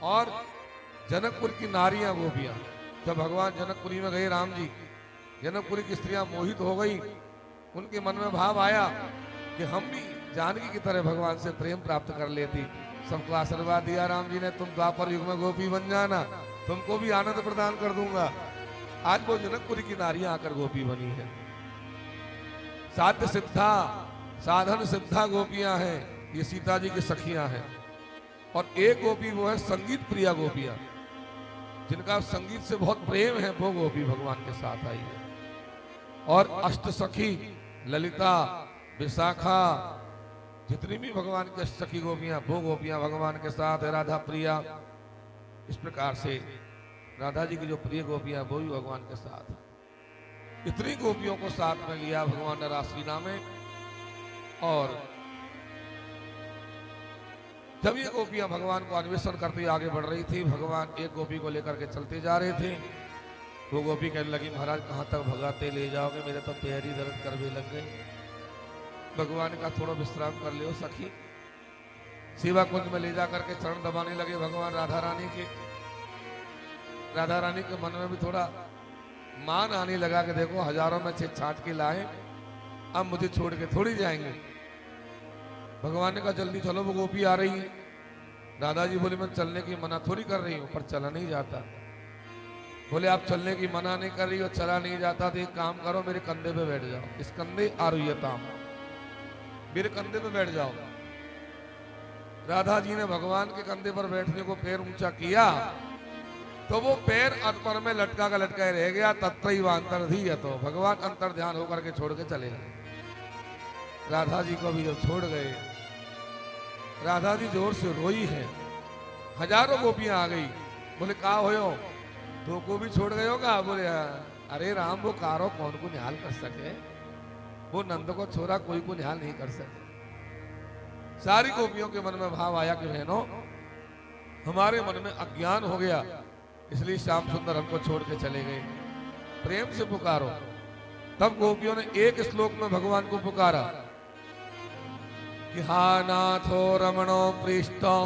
और जनकपुर की नारियां गोपियां, जब भगवान जनकपुरी में गए राम जी, जनकपुरी की स्त्रियां मोहित हो गई। उनके मन में भाव आया कि हम भी जानकी की तरह भगवान से प्रेम प्राप्त कर लेती। सबको आशीर्वाद दिया राम जी ने, तुम द्वापर युग में गोपी बन जाना, तुमको भी आनंद प्रदान कर दूंगा। आज वो जनकपुरी की नारियां आकर गोपी बनी है। साध्य सिद्धा, साधन सिद्धा गोपियां हैं, ये सीता जी की सखियां हैं। और एक गोपी वो है संगीत प्रिया गोपियां, जिनका संगीत से बहुत प्रेम है, वो गोपी भगवान के साथ आई है। और अष्ट सखी ललिता, विशाखा, जितनी भी भगवान की अष्ट सखी गोपियां, वो गोपियां भगवान के साथ है। राधा प्रिया, इस प्रकार से राधा जी की जो प्रिय गोपियां वो भी भगवान के साथ है। इतनी गोपियों को साथ में लिया भगवान ने रासलीला में। और जब ये गोपियां भगवान को अन्वेषण करती आगे बढ़ रही थी, भगवान एक गोपी को लेकर के चलते जा रहे थे। वो गोपी कहने लगी, महाराज कहाँ तक भगाते ले जाओगे, मेरे तो पैर ही दर्द करने लग गए। भगवान का थोड़ा विश्राम कर लियो सखी। सेवा कुंज में ले जाकर के चरण दबाने लगे भगवान राधा रानी के। राधा रानी के मन में भी थोड़ा मान आने लगा कि देखो हजारों में छाट के लाए, अब मुझे छोड़ के थोड़ी जाएंगे। भगवान ने कहा जल्दी चलो, वो गोपी आ रही है। दादाजी बोले मैं चलने की मना थोड़ी कर रही हूँ, पर चला नहीं जाता। बोले आप चलने की मना नहीं कर रही हो, चला नहीं जाता तो एक काम करो, मेरे कंधे पे बैठ जाओ। इस कंधे आरुयता, मेरे कंधे पे बैठ जाओ। राधा जी ने भगवान के कंधे पर बैठने को पैर ऊंचा किया तो वो पैर अतपर में लटका का लटका रह गया। तत्व अंतर्धी है, तो भगवान अंतर ध्यान होकर के छोड़ के चले गए। राधा जी को भी जब छोड़ गए, राधा जी जोर से रोई है। हजारों गोपियां आ गई। बोले कहा हो तो को भी छोड़ गए होगा। बोले अरे राम, वो कारो कौन को निहाल कर सके, वो नंद को छोरा कोई को निहाल नहीं कर सके। सारी गोपियों के मन में भाव आया कि बहनों, हमारे मन में अज्ञान हो गया, इसलिए श्याम सुंदर हमको छोड़ के चले गए। प्रेम से पुकारो। तब गोपियों ने एक श्लोक में भगवान को पुकारा कि हा नाथो रमणो पृष्ठो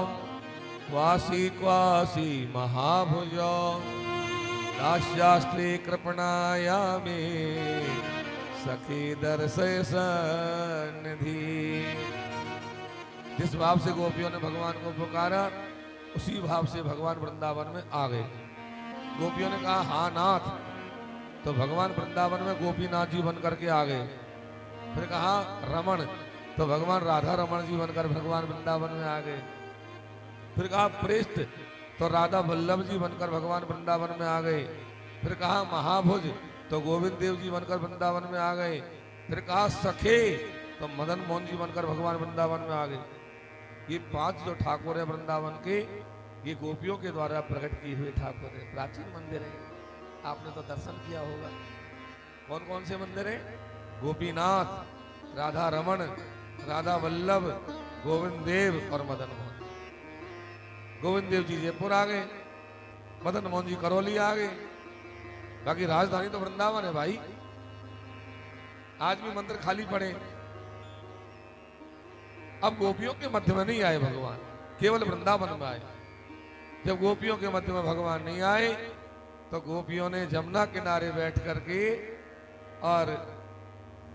क्वासी क्वासी महाभुजो दास्यास्त्रे कृपणाया मे सखी दर्शय सन्निधि। जिस भाव से गोपियों ने भगवान को पुकारा, उसी भाव से भगवान वृंदावन में आ गए। गोपियों ने कहा हाँ नाथ, तो भगवान वृंदावन में गोपीनाथ जी बन करके आ गए। फिर कहा रमण, तो भगवान राधा रमण जी बनकर भगवान वृंदावन में आ गए। फिर कहा पृष्ठ, तो राधा वल्लभ जी बनकर भगवान वृंदावन में आ गए। फिर कहा महाभुज, तो गोविंद देव जी बनकर वृंदावन में आ गए। फिर कहा सखे, तो मदन मोहन जी बनकर भगवान वृंदावन में आ गए। ये 5 जो ठाकुर है वृंदावन के, ये गोपियों के द्वारा प्रकट किए हुए ठाकुर है। प्राचीन मंदिर है, आपने तो दर्शन किया होगा। कौन कौन से मंदिर है? गोपीनाथ, राधा रमण, राधा वल्लभ, गोविंद देव और मदन मोहन। गोविंद देव जी जयपुर आ गए, मदन मोहन जी करौली आ गए। बाकी राजधानी तो वृंदावन है भाई। आज भी मंदिर खाली पड़े। अब गोपियों के मध्य में नहीं आए भगवान, केवल वृंदावन में आए। जब गोपियों के मध्य में भगवान नहीं आए, तो गोपियों ने जमुना किनारे बैठ करके और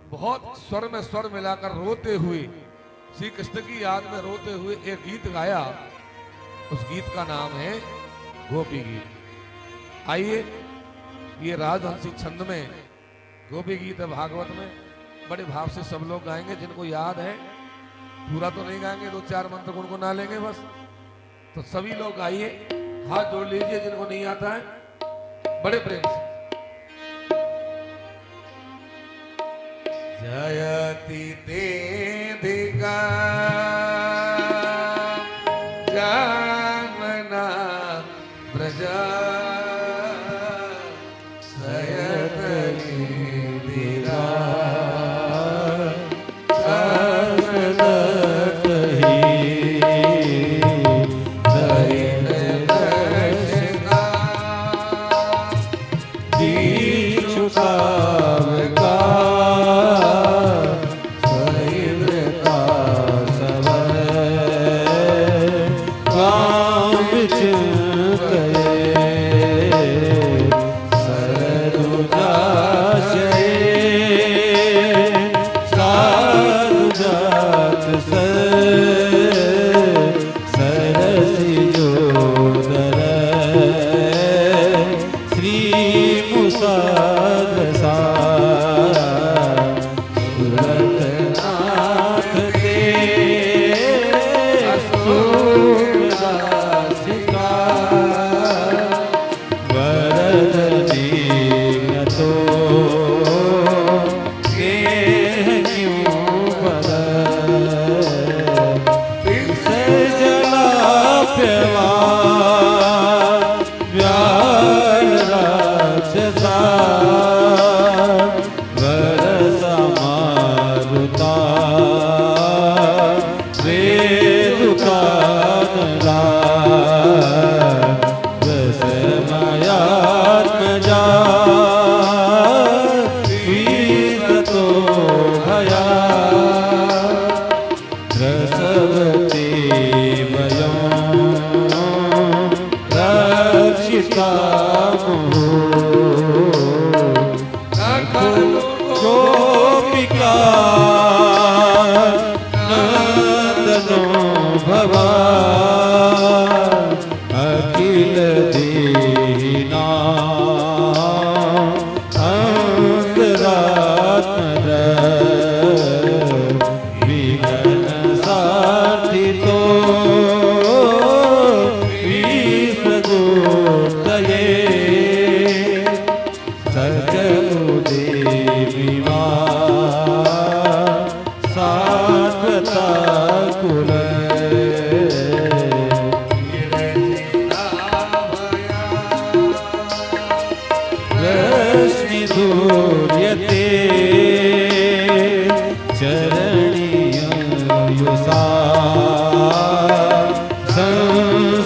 बहुत स्वर में स्वर मिलाकर रोते हुए, श्री कृष्ण की याद में रोते हुए एक गीत गाया। उस गीत का नाम है गोपी गीत। आइए, ये राजहंसी छंद में गोपी गीत है भागवत में। बड़े भाव से सब लोग गाएंगे, जिनको याद है। पूरा तो नहीं गाएंगे, 2-4 मंत्र गुनगुना लेंगे बस। तो सभी लोग गाइए, हाथ जोड़ लीजिए जिनको नहीं आता है, बड़े प्रेम से। जयति तेधिका जामना ब्रजा Ram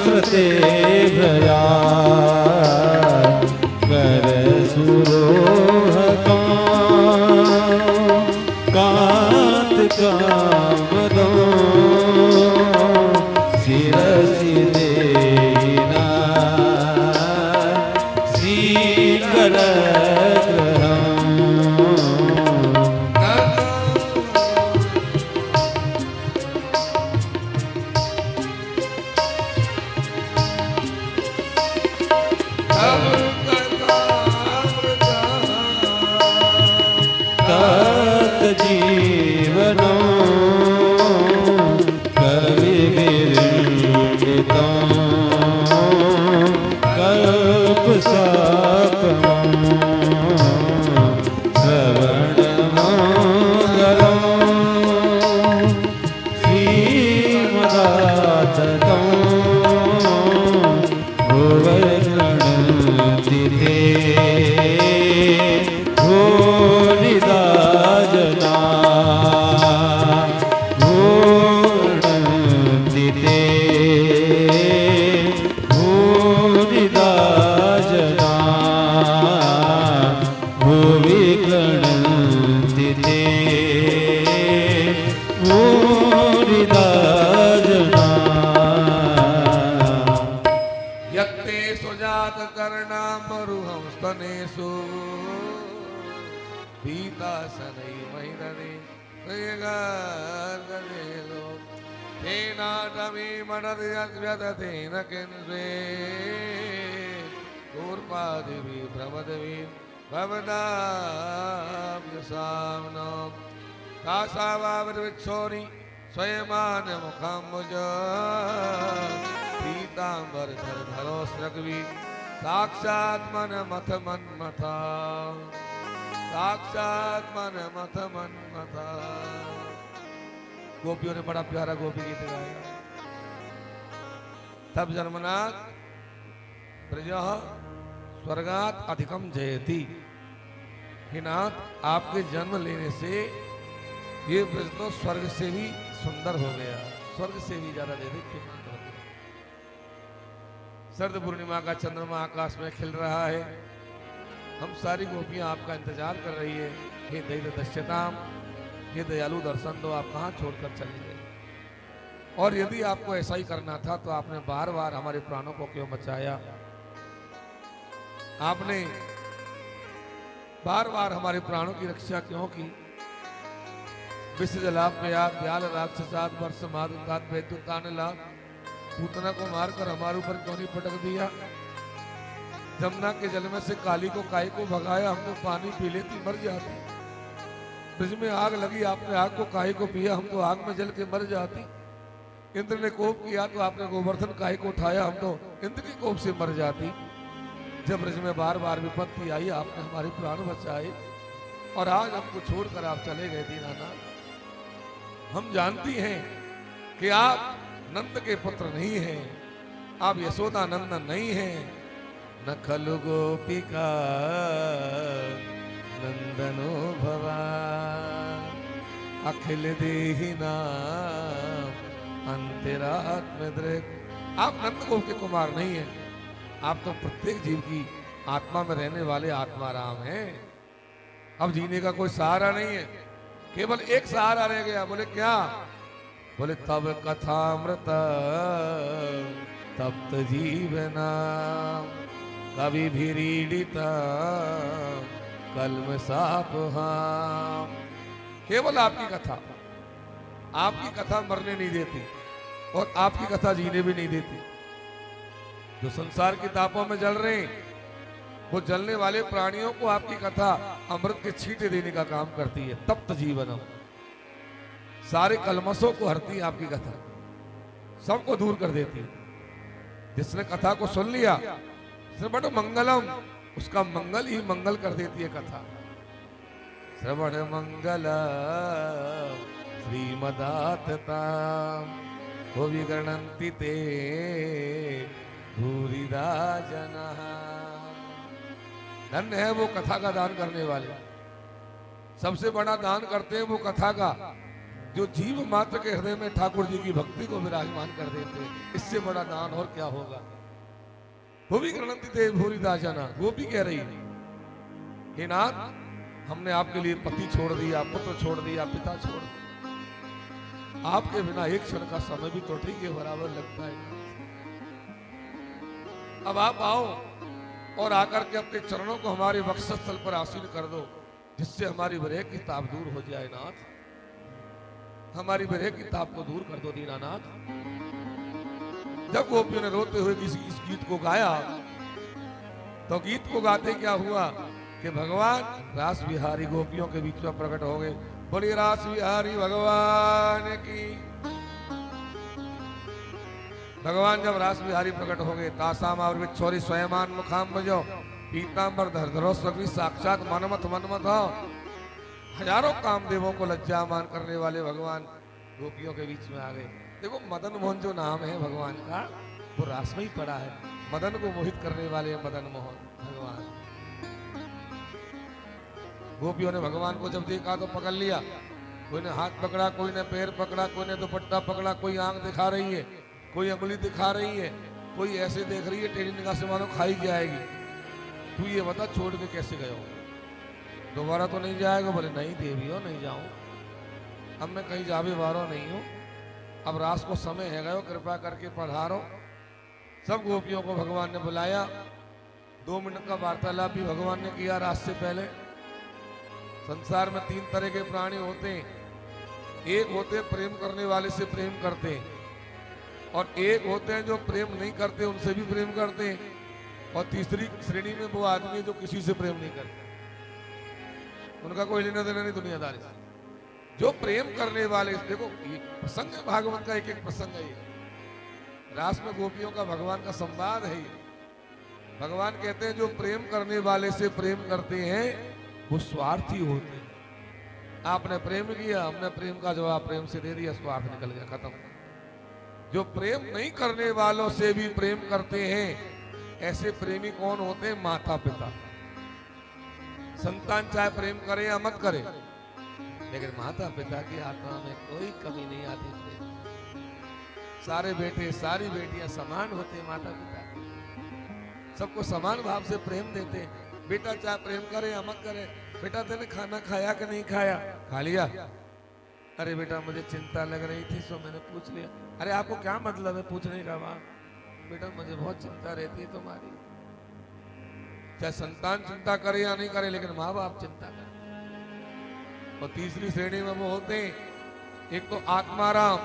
सहस्रते भया कर सुरोहता कांत कामदो शिरसि देना श्रीकर जीवनो कवि विरंगिता कल्प साकमं श्रवण मंगलम श्रीमदाततं भुवनगणति ते तेन किन्वे कूर्पादिवी प्रमदवी भवदाभ्यसाम्नो कासावावृच्छोरि स्वयमान मुखम्बुज पीतांबर धर धरो स्रग्वी साक्षात् मन मथ मन्मथा साक्षात् मन मथ मन्मथा। गोपियों ने बड़ा प्यारा गोपी गीत गाया। तब जन्मनाथ ब्रजः स्वर्गात अधिकम जयति। हे नाथ, आपके जन्म लेने से ये ब्रज तो स्वर्ग से भी सुंदर हो गया, स्वर्ग से भी ज्यादा दैदिप्यमान हो गया। शरद पूर्णिमा का चंद्रमा आकाश में खिल रहा है। हम सारी गोपियां आपका इंतजार कर रही है। हे दैव दस्यताम, हे दयालु दर्शन दो, आप कहाँ छोड़कर चले गए? और यदि आपको ऐसा ही करना था तो आपने बार बार हमारे प्राणों को क्यों बचाया? आपने बार बार हमारे प्राणों की रक्षा क्यों की? विश्व जलाप में आप ब्याल राक्षसात वर्ष मादुतात वैद्युतान लाभ पूतना को मारकर हमारे ऊपर क्यों नहीं पटक दिया? जमुना के जल में से काली को काय को भगाया, हम तो पानी पी लेती मर जाती। ब्रज में आग लगी, आपने आग को काय को पिया, हम तो आग में जल के मर जाती। इंद्र ने कोप किया तो आपने गोवर्धन काय को उठाया, हम तो इंद्र की कोप से मर जाती। जब ब्रज में बार बार विपत्ति आई, आपने हमारे प्राण बचाए और आज हमको छोड़कर आप चले गए दीनानाथ। हम जानती हैं कि आप नंद के पुत्र नहीं हैं, आप यशोदा नंदन नहीं हैं। न खलु गोपिका नंदनो भवान अखिल देहिना अंतरात्म दृक्। आप नंद गोप के कुमार नहीं हैं, आप तो प्रत्येक जीव की आत्मा में रहने वाले आत्मा राम हैं। अब जीने का कोई सहारा नहीं है, केवल एक सहारा रह गया। बोले क्या? बोले तब कथामृत तप्त जीवना कवि भीड़िता कलम सापहाम। केवल आपकी कथा, आपकी कथा मरने नहीं देती और आपकी कथा जीने भी नहीं देती। जो संसार की तापों में जल रहे हैं, वो जलने वाले प्राणियों को आपकी कथा अमृत के छींटे देने का काम करती है। तप्त जीवनम, सारे कलमसों को हरती है आपकी कथा, सबको दूर कर देती है। जिसने कथा को सुन लिया, जिसने बड़ो मंगलम, उसका मंगल ही मंगल कर देती है कथा। श्रवण मंगल श्रीमदातताम हो विगणन्ति ते भूरिदा जनः। धन्य है वो कथा का दान करने वाले, सबसे बड़ा दान करते हैं वो कथा का। जो जीव मात्र के हृदय में ठाकुर जी की भक्ति को विराजमान कर देते, इससे बड़ा दान और क्या होगा। गोपी गृणंति ते भूरिदा जना, गोपी कह रही हे नाथ, हमने आपके लिए पति छोड़ दिया, पुत्र छोड़ दिया, पिता छोड़ दिया, आपके बिना एक क्षण का समय भी टोटी के बराबर लगता है। अब आप आओ और आकर के अपने चरणों को हमारे वक्षस्थल पर आसीन कर दो, जिससे हमारी विरह की ताप दूर हो जाए। नाथ, हमारी विरह की ताप को दूर कर दो दीनानाथ। जब गोपियों ने रोते हुए इस गीत को गाया, तो गीत को गाते क्या हुआ कि भगवान रास बिहारी गोपियों के बीच में प्रकट हो गए। बोली रास बिहारी भगवान की। भगवान जब रास बिहारी प्रकट हो गए, तासाम आवृत छोरी स्वयमान मुखाम बजो पीतांबर धरधरो सभी साक्षात मनमथ मनमथ हो। हजारों कामदेवों को लज्जामान करने वाले भगवान गोपियों के बीच में आ गए। देखो, मदन मोहन जो नाम है भगवान का, वो रास में ही पड़ा है। मदन को मोहित करने वाले मदन मोहन भगवान। गोपियों ने भगवान को जब देखा तो पकड़ लिया। कोई ने हाथ पकड़ा, कोई ने पैर पकड़ा, कोई ने दुपट्टा पकड़ा, कोई आंख दिखा रही है, कोई अंगुली दिखा रही है, कोई ऐसे देख रही है टेढ़ी निगाह से मानो खाई जाएगी। तू ये बता छोड़ के कैसे गए हो, दोबारा तो नहीं जाएगा? बोले नहीं देवी हो, नहीं जाऊं, अब मैं कहीं जावे वारो नहीं हूं, अब रास को समय है गयो, कृपा करके पधारो। सब गोपियों को भगवान ने बुलाया। 2 मिनट का वार्तालाप भी भगवान ने किया रास से पहले। संसार में 3 तरह के प्राणी होते हैं। एक होते प्रेम करने वाले से प्रेम करते हैं, और एक होते हैं जो प्रेम नहीं करते उनसे भी प्रेम करते हैं, और तीसरी श्रेणी में वो आदमी जो किसी से प्रेम नहीं करते, उनका कोई लेना देना नहीं दुनियादारी से। जो प्रेम करने वाले, देखो ये प्रसंग है भागवत का, एक एक प्रसंग है ये। रास में गोपियों का भगवान का संवाद है ये। भगवान कहते हैं जो प्रेम करने वाले से प्रेम करते हैं वो स्वार्थी होते हैं। आपने प्रेम किया, हमने प्रेम का जवाब प्रेम से दे दिया, स्वार्थ निकल गया, खत्म। जो प्रेम नहीं करने वालों से भी प्रेम करते हैं, ऐसे प्रेमी कौन होते हैं? माता पिता। संतान चाहे प्रेम करे या मत करे, लेकिन माता पिता की आत्मा में कोई कमी नहीं आती प्रेम। सारे बेटे सारी बेटियां समान होते हैं माता पिता, सबको समान भाव से प्रेम देते हैं। बेटा चाहे प्रेम करे या मत करे, बेटा तेने खाना खाया कि नहीं खाया? खा लिया। अरे बेटा मुझे चिंता लग रही थी सो मैंने पूछ लिया। अरे आपको क्या मतलब है पूछने का? वहां बेटा मुझे बहुत चिंता रहती है तुम्हारी। चाहे संतान चिंता करे या नहीं करे, लेकिन माँ बाप चिंता करे। और तीसरी श्रेणी में वो होते हैं, एक तो आत्माराम,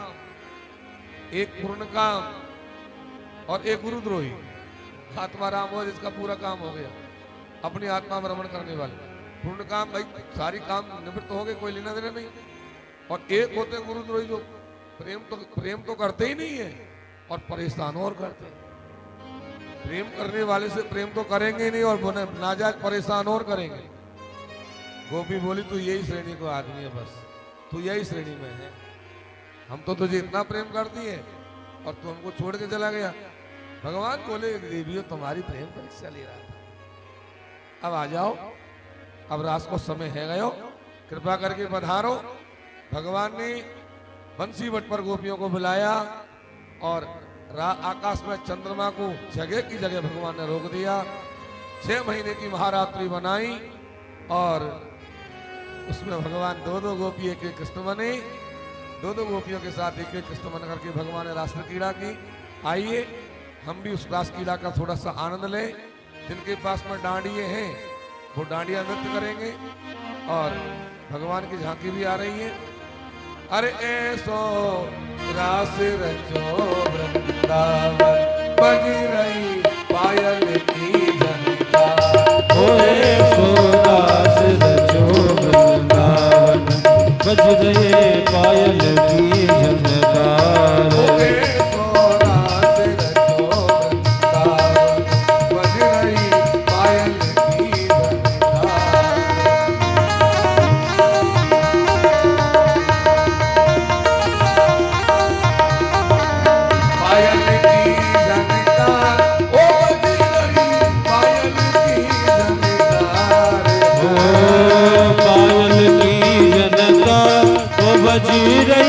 एक पूर्ण काम और एक गुरुद्रोही। आत्माराम हो जिसका पूरा काम हो गया, अपनी आत्मा में रमण करने वाले। पूर्ण काम भाई सारी काम निवृत्त हो गए, कोई लेना देना नहीं। और एक होते हैं गुरुद्रोही जो प्रेम तो करते ही नहीं है और परेशान और करते हैं। प्रेम करने वाले से प्रेम तो करेंगे नहीं और नाजायज परेशान और करेंगे। गोपी बोली तू यही श्रेणी को आदमी है, बस तू यही श्रेणी में है। हम तो तुझे इतना प्रेम करती है और तू हमको छोड़ के चला गया। भगवान बोले देवियों तुम्हारी प्रेम परीक्षा ले रहा था, अब आ जाओ, अब रास को समय है गयो, कृपा करके पधारो। भगवान ने बंसी वट पर गोपियों को बुलाया और आकाश में चंद्रमा को जगह की जगह भगवान ने रोक दिया। 6 महीने की महारात्रि बनाई और उसमें भगवान 2-2 गोपी एक कृष्ण बने। 2-2 गोपियों के साथ एक कृष्ण बन करके भगवान ने रास क्रीड़ा की। आइए हम भी उस रास क्रीड़ा का थोड़ा सा आनंद लें। जिनके पास में डांडिये हैं वो डांडिया नृत्य करेंगे और भगवान की झांकी भी आ रही है। अरे ऐसो रास रचो वृंदावन, बज रही पायल की झनकार। ऐसो रास रचो वृंदावन, बज रहे पायल की झनकार। बज रही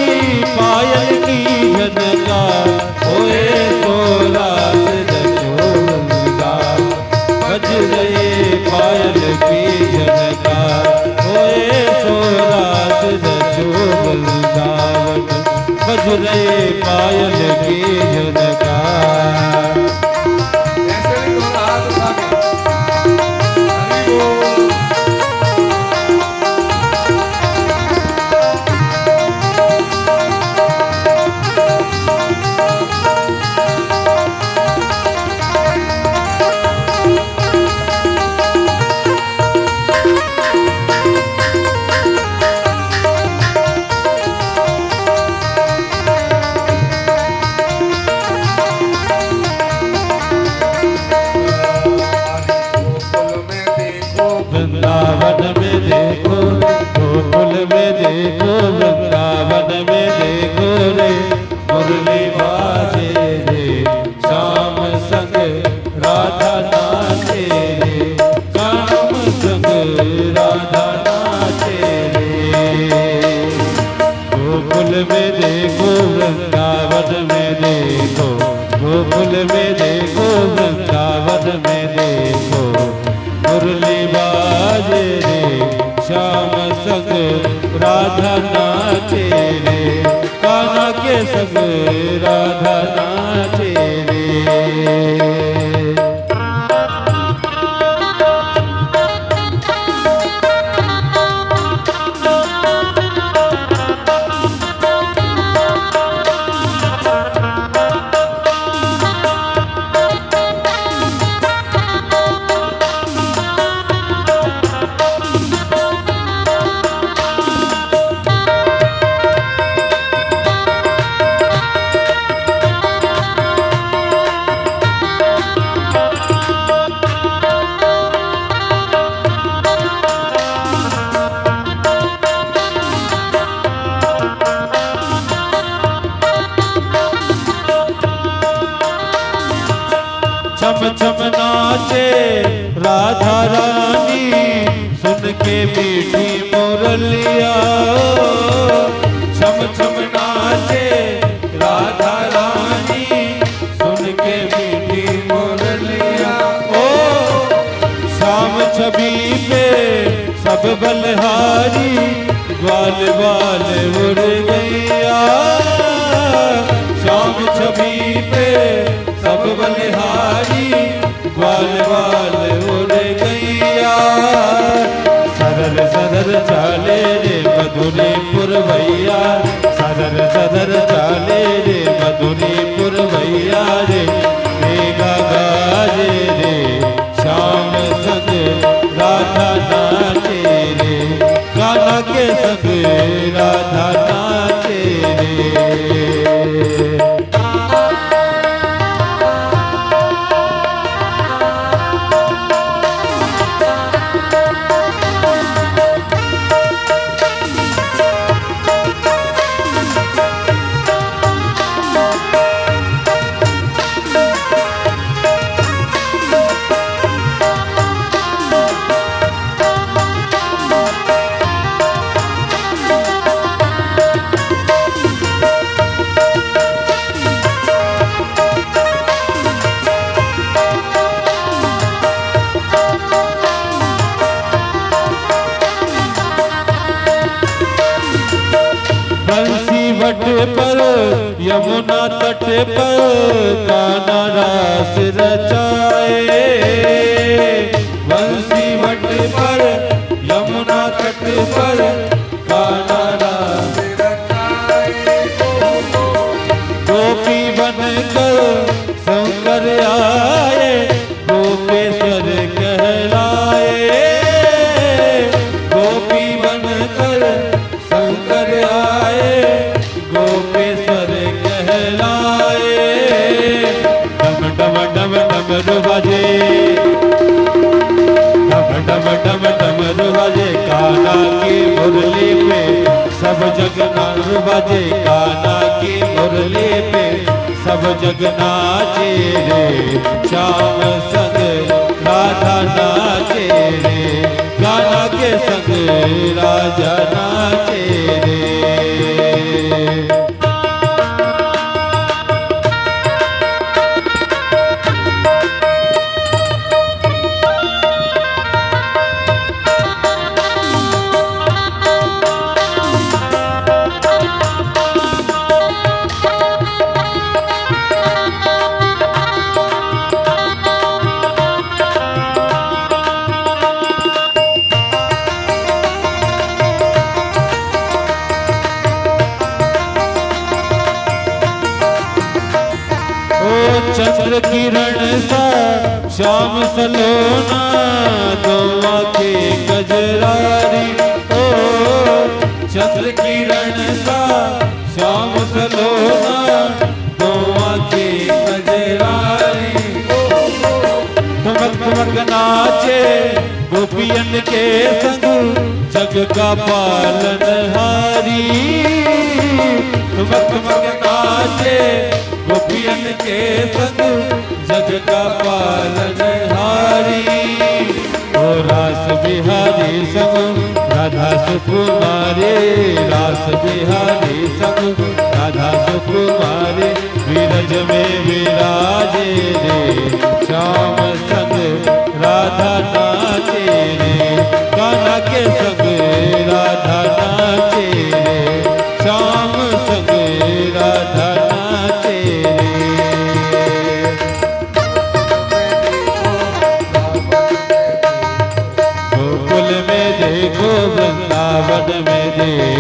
राधा नाचे रे, कान्हा के संग राधा नाचे रे। छम छम नाचे राधा रानी, सुन के मीठी मुरलिया। छम छम नाचे राधा रानी, सुन के मीठी मुरलिया। ओ शाम छवि पे सब बलहारी, ग्वाल ग्वाल उड़ गैया। शाम छवि पे सब बलिहारी, ग्वाल ग्वाल उड़ गैया। सरर सरर चाले रे मधुरीपुर भैया, सरर सरर चाले रे मधुरीपुर भैया रे। मेघा गाजे रे श्याम संग राधा नाचे रे, कान्हा के संग राधा नाचे रे। वट पर यमुना तट पर कान्हा रास रचाए। बंसी वट पर यमुना तट पर कान्हा रास रचाए। गोपी बनकर शंकर आए, गोपेश्वर कहलाए। गोपी बनकर शंकर आए, गोपेश्वर कहलाए। डम डम डम डमरू बजे, डम डम डम डमरू बजे, कान्हा की मुरली पे सब जग नाच बजे। कान्हा की मुरली पे सब जग नाचे रे, श्याम संग राधा नाचे रे, कान्हा के संग राजा नाचे रे। चंद्र किरण सा श्याम सलोना, दोआ के गजरारी। ओ चंद्र किरण सा श्याम सलोना, दोआ के गजरारी। ठुमक ठुमक नाचे गोपियन के संग, जग का पालनहारी। ठुमक ठुमक नाचे गोपियन के संग, जग का पालनहारी। ओ रास बिहारी संग राधा सुकुमारी, रास बिहारी संग राधा सुकुमारी। विरज में विराजे रे, श्याम संग राधा नाचे रे, कान्हा के संग राधा नाचे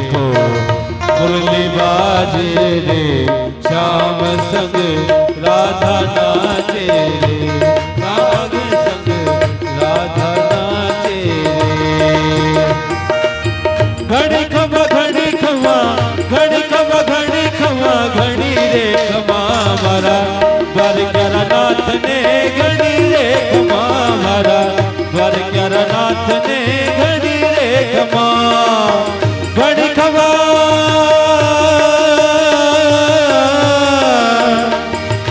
देखो मुरली बाजे रे, श्याम संग राधा नाचे रे, श्याम संग राधा नाचे रे। घड़ी खमा घड़ी खमा, घड़ी खमा घड़ी खमा, घड़ी रे खमा मारा द्वारकानाथ ने, घड़ी रे खमा मारा द्वारकानाथ ने, घड़ी रे खमा। घड़ी खमा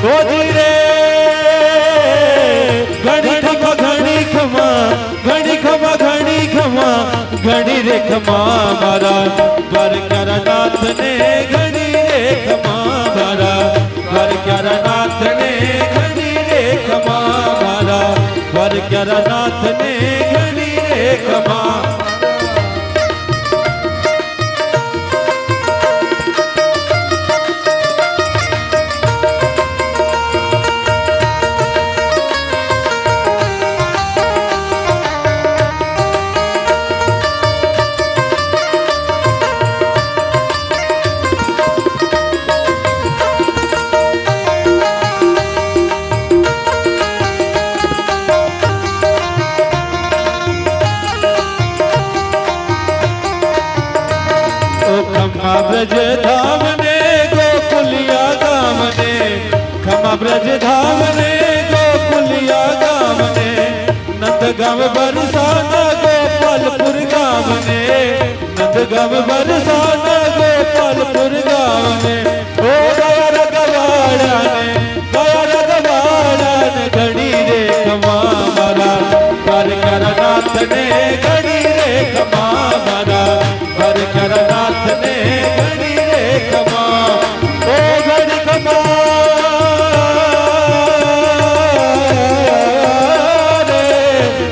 गोदी रे, घड़ी खमा घड़ी खमा, घड़ी खमा घड़ी खमा, घड़ी रे खमा मारा द्वारकानाथ ने, घड़ी रे खमा मारा द्वारकानाथ ने, घड़ी रे खमा मारा द्वारकानाथ ने, घड़ी रे खमा। खमा ब्रज धाम ने, गोकुलिया गाम ने, खमा ब्रज धाम ने, गोकुलिया गाम ने, नंदगांव बरसाना गोपालपुर गाम ने, नंदगांव बरसाना गोपालपुर गाम ने। ओ गया रगवाड़ा ने, गया रगवाड़ा ने, घड़ी रे खमा मारा द्वारकानाथ ने, घड़ी रे खमा मारा द्वारकानाथ ने, घड़ी रे खमा। ओ घड़ी खमा रे,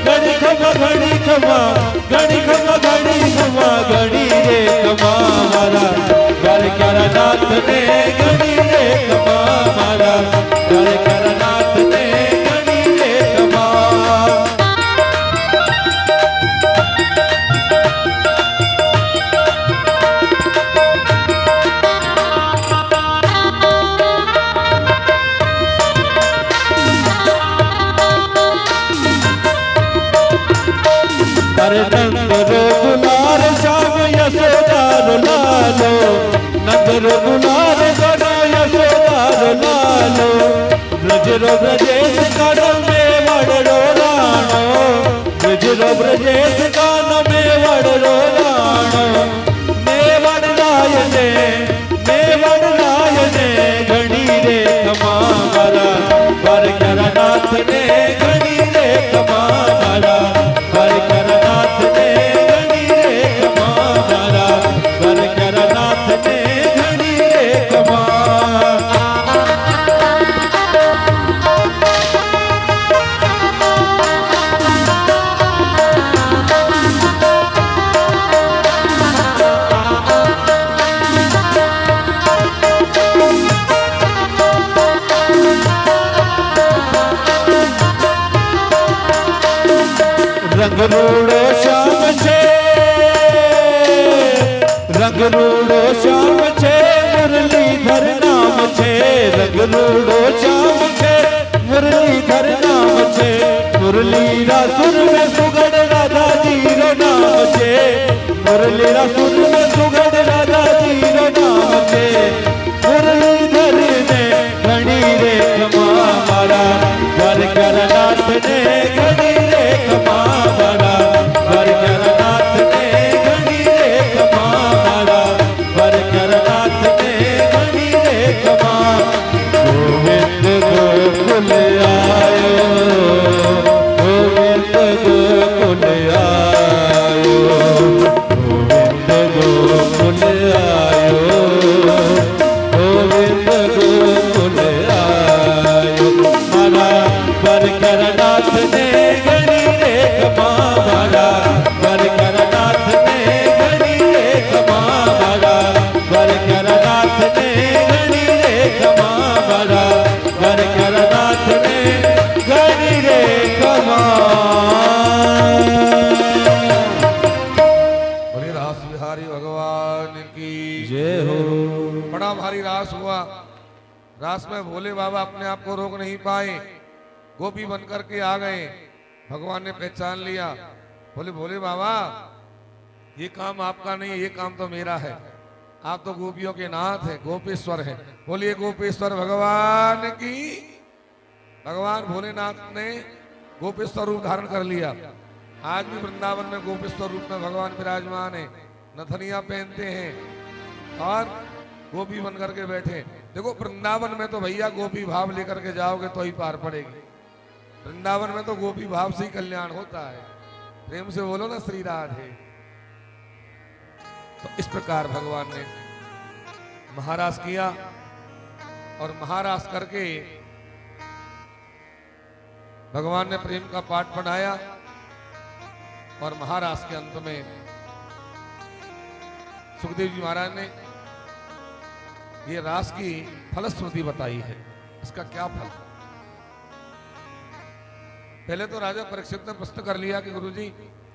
घड़ी खमा घड़ी खमा, घड़ी खमा घड़ी खमा, घड़ी रे खमा मारा द्वारकानाथ ने, घड़ी रे खमा मारा द्वारकानाथ ने, घड़ी रे खमा। अरे नंद रो दुलार श्याम यशोदा रो लालो, नंद रो दुलार गणो यशोदा रो लालो, ब्रज रो ब्रजेश कानो में वड़ो राणो, ब्रज रो ब्रजेश कानो में वड़ो राणो। मेवड़ रायने, मेवड़ रायने, घड़ी रे खमा मारा द्वारकानाथ ने, घड़ी रे खमा मारा द्वारकानाथ ने, घड़ी रे खमा मारा द्वारकानाथ ने, घड़ी रे खमा। रंग रूड़ो श्याम छे, रंग रूड़ो श्याम छे, मुरलीधर नाम छे, रंग रूड़ो श्याम छे, मुरलीधर नाम छे। मुरली रासुर में सुगड़ राधा जी रो नाम छे, मुरली रासुर में सुगड़ राधा जी रो नाम छे। मुरलीधर ने, घड़ी रे खमा मारा द्वारकानाथ ने, घड़ी रे खमा मारा द्वारकानाथ ने, घड़ी रे खमा मारा द्वारकानाथ ने, घड़ी रे खमा। गोविंद गोकुल आयो, गोविंद गोकुल आयो, गोविंद गोकुल आयो, गोविंद गोकुल आयो। मारा द्वारकानाथ ने, घड़ी रे खमा मारा द्वारकानाथ ने, घड़ी रे खमा मारा द्वारकानाथ ने, घड़ी रे खमा मारा द्वारकानाथ ने, घड़ी रे खमा। बोले रास बिहारी भगवान रास में भोले बाबा अपने आप को रोक नहीं पाए, गोपी बन करके आ गए। भगवान ने पहचान लिया, बोले भोले बाबा ये काम आपका नहीं है, ये काम तो मेरा है। आप तो गोपियों के नाथ है, गोपेश्वर है। बोलिए गोपेश्वर भगवान की। भगवान भोलेनाथ ने गोपेश्वर रूप धारण कर लिया। आज भी वृंदावन में गोपेश्वर रूप में भगवान विराजमान है, नथनिया पहनते हैं और गोपी बन करके बैठे। देखो वृंदावन में तो भैया गोपी भाव लेकर के जाओगे तो ही पार पड़ेगी। वृंदावन में तो गोपी भाव से ही कल्याण होता है। प्रेम से बोलो ना श्री राधे। तो इस प्रकार भगवान ने महाराज किया और महाराज करके भगवान ने प्रेम का पाठ पढ़ाया और महाराज के अंत में सुखदेव जी महाराज ने ये रास की फलश्रुति बताई है। इसका क्या फल? पहले तो राजा परीक्षित ने प्रश्न कर लिया कि गुरुजी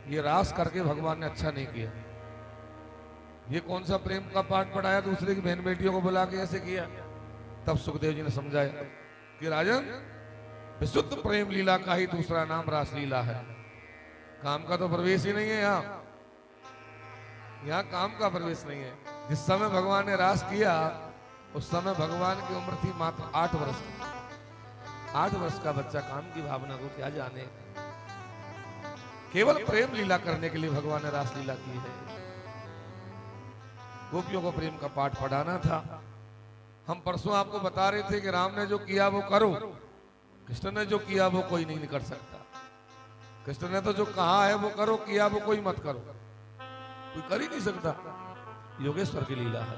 ये रास करके भगवान ने अच्छा नहीं किया। ये कौन सा प्रेम का पाठ पढ़ाया, दूसरे की बहन बेटियों को बुला के ऐसे किया? तब सुखदेव जी ने समझाया कि राजन विशुद्ध प्रेम लीला का ही दूसरा नाम रास लीला है। काम का तो प्रवेश ही नहीं है यहाँ काम का प्रवेश नहीं है। जिस समय भगवान ने रास किया उस समय भगवान की उम्र थी मात्र 8 वर्ष की। 8 वर्ष का बच्चा काम की भावना को क्या जाने। केवल प्रेम लीला करने के लिए भगवान ने रास लीला की है। गोपियों को प्रेम का पाठ पढ़ाना था। हम परसों आपको बता रहे थे कि राम ने जो किया वो करो, कृष्ण ने जो किया वो कोई नहीं कर सकता। कृष्ण ने तो जो कहा है वो करो, किया वो कोई मत करो, कोई कर ही नहीं सकता। योगेश्वर की लीला है।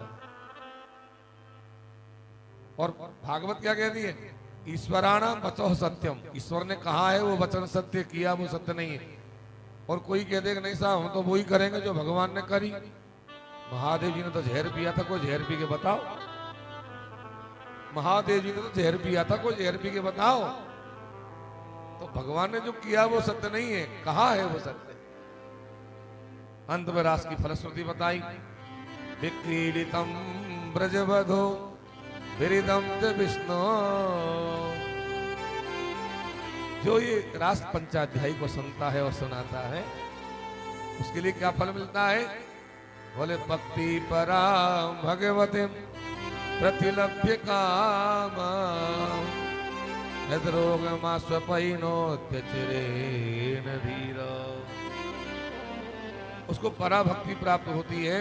और भागवत क्या कहती है? ईश्वराणाम वचो सत्यम। ईश्वर ने कहा है वो वचन सत्य, किया वो सत्य नहीं है। और कोई कह देगा नहीं साहब हम तो वही करेंगे जो भगवान ने करी। महादेव जी ने तो जहर पिया था, कोई जहर पी के बताओ। महादेव जी ने तो जहर पिया था, कोई जहर पी के बताओ। तो भगवान ने जो किया वो सत्य नहीं है, कहा है वो सत्य। अंत में रास की फलश्रुति बताई। विक्रीडितम ब्रजवधो विरिदम च विष्णु। जो ये रास पंचाध्यायी को सुनता है और सुनाता है उसके लिए क्या फल मिलता है? बोले भक्ति परा भगवती प्रतिलभ्य काम यद्रोग मास्वपैनोत्यचिरेण धीर। उसको पराभक्ति प्राप्त होती है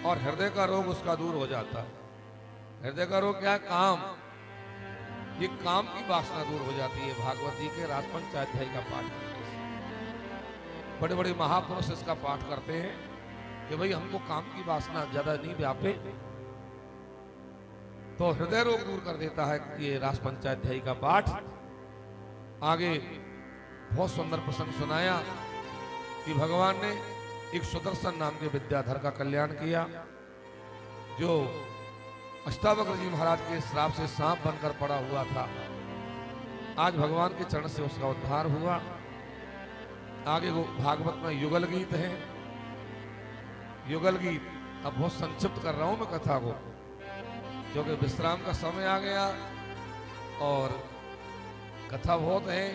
और हृदय का रोग उसका दूर हो जाता है। हृदय का रोग क्या है? काम। ये काम की वासना दूर हो जाती है भागवत जी के रास पंचाध्यायी का पाठ करने से। बड़े बड़े महापुरुष इसका पाठ करते हैं कि भाई हमको काम की वासना ज्यादा नहीं व्यापे, तो हृदय रोग दूर कर देता है ये रास पंचाध्यायी का पाठ। आगे बहुत सुंदर प्रसंग सुनाया कि भगवान ने एक सुदर्शन नाम के विद्याधर का कल्याण किया, जो अष्टावक्र जी महाराज के श्राप से सांप बनकर पड़ा हुआ था। आज भगवान के चरण से उसका उद्धार हुआ। आगे वो भागवत में युगल गीत है। युगल गीत अब बहुत संक्षिप्त कर रहा हूं मैं कथा को, क्योंकि विश्राम का समय आ गया और कथा बहुत है,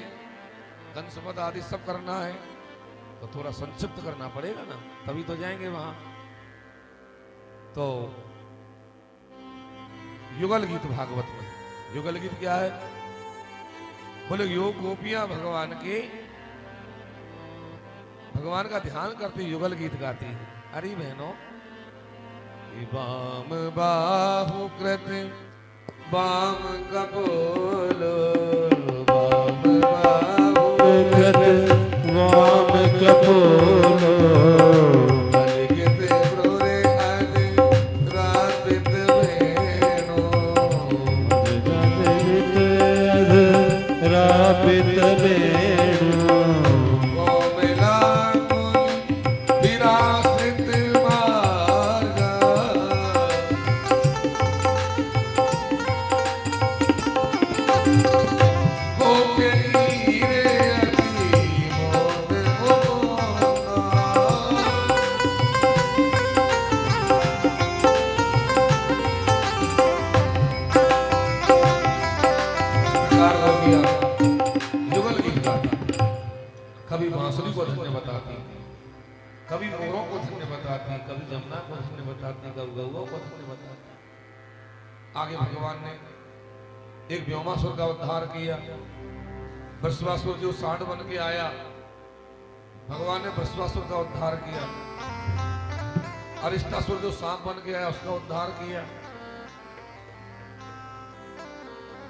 कंसपद आदि सब करना है, तो थोड़ा संक्षिप्त करना पड़ेगा ना, तभी तो जाएंगे वहां। तो युगल गीत भागवत में। युगल गीत क्या है? बोले योग गोपियां भगवान के, भगवान का ध्यान करते युगल गीत गाती। अरे बहनों, वाम बाहु कृत वाम कपोलो, वाम बाहु कृत वाम कपोलो, कलिकित ब्रूरे आदि रापित वेणु, रापित वेणु, कोमला विरासित मार्गा, गोपी रे अति मोद मोना। कभी बांसुरी को धन्य बताती, कभी मोरों को धन्य बताती, कभी जमुना को धन्य बताती, कभी गौओं को धन्य बताती। आगे भगवान ने एक व्योमासुर का उद्धार किया। वृषभासुर जो सांड बन के आया, भगवान ने वृषभासुर का उद्धार किया। अरिष्टासुर जो सांप बन के आया, उसका उद्धार किया।